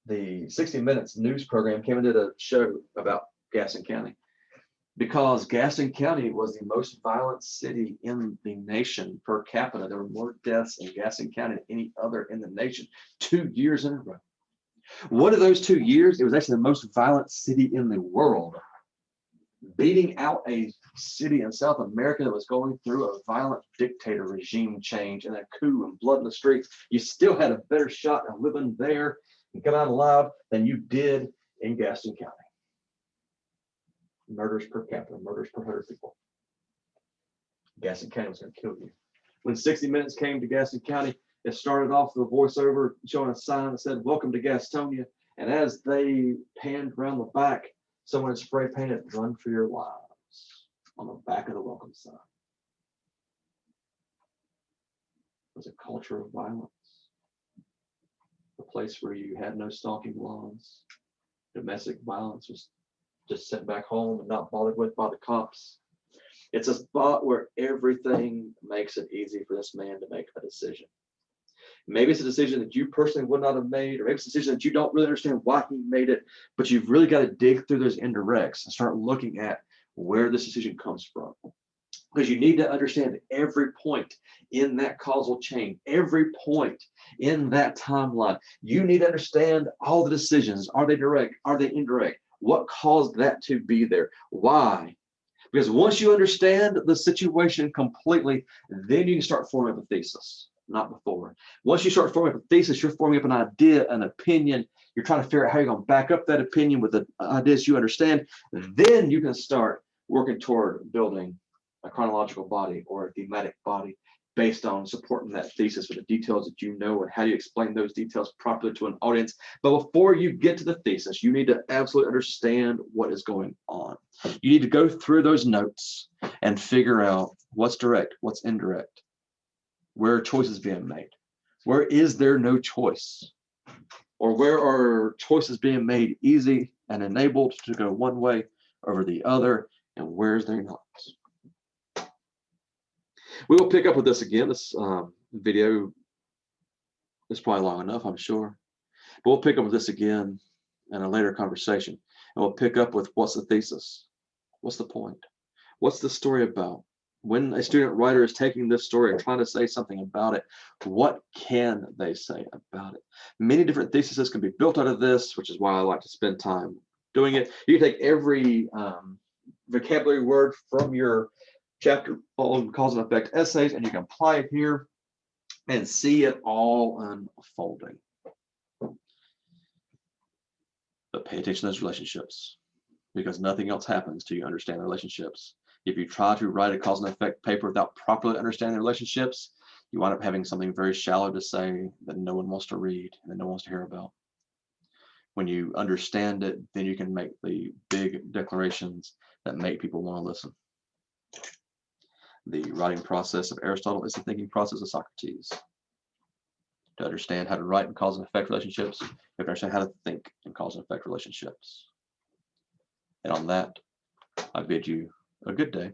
The 60 Minutes news program came and did a show about Gaston County because Gaston County was the most violent city in the nation per capita. There were more deaths in Gaston County than any other in the nation 2 years in a row. One of those 2 years, it was actually the most violent city in the world, beating out a city in South America that was going through a violent dictator regime change and a coup and blood in the streets. You still had a better shot of living there and come out alive than you did in Gaston County. Murders per capita, murders per 100 people. Gaston County was going to kill you. When 60 Minutes came to Gaston County, it started off with a voiceover showing a sign that said, "Welcome to Gastonia." And as they panned around the back, someone had spray painted, "Run for your lives," on the back of the welcome sign. It was a culture of violence. A place where you had no stalking laws. Domestic violence was just sent back home and not bothered with by the cops. It's a spot where everything makes it easy for this man to make a decision. Maybe it's a decision that you personally would not have made, or maybe it's a decision that you don't really understand why he made it, but you've really got to dig through those indirects and start looking at where this decision comes from. Because you need to understand every point in that causal chain, every point in that timeline. You need to understand all the decisions. Are they direct? Are they indirect? What caused that to be there? Why? Because once you understand the situation completely, then you can start forming up a thesis. Not before. Once you start forming up a thesis, you're forming up an idea, an opinion. You're trying to figure out how you're going to back up that opinion with the ideas you understand. Then you can start working toward building a chronological body or a thematic body based on supporting that thesis with the details that you know and how you explain those details properly to an audience. But before you get to the thesis, you need to absolutely understand what is going on. You need to go through those notes and figure out what's direct, what's indirect. Where are choices being made? Where is there no choice? Or where are choices being made easy and enabled to go one way over the other? And where is there not? We will pick up with this again. This video is probably long enough, I'm sure. But we'll pick up with this again in a later conversation. And we'll pick up with what's the thesis? What's the point? What's the story about? When a student writer is taking this story and trying to say something about it, what can they say about it? Many different theses can be built out of this, which is why I like to spend time doing it. You can take every vocabulary word from your chapter on cause and effect essays, and you can apply it here and see it all unfolding. But pay attention to those relationships, because nothing else happens till you understand the relationships. If you try to write a cause and effect paper without properly understanding the relationships, you wind up having something very shallow to say that no one wants to read and that no one wants to hear about. When you understand it, then you can make the big declarations that make people want to listen. The writing process of Aristotle is the thinking process of Socrates. To understand how to write in cause and effect relationships, you have to understand how to think in cause and effect relationships. And on that, I bid you a good day.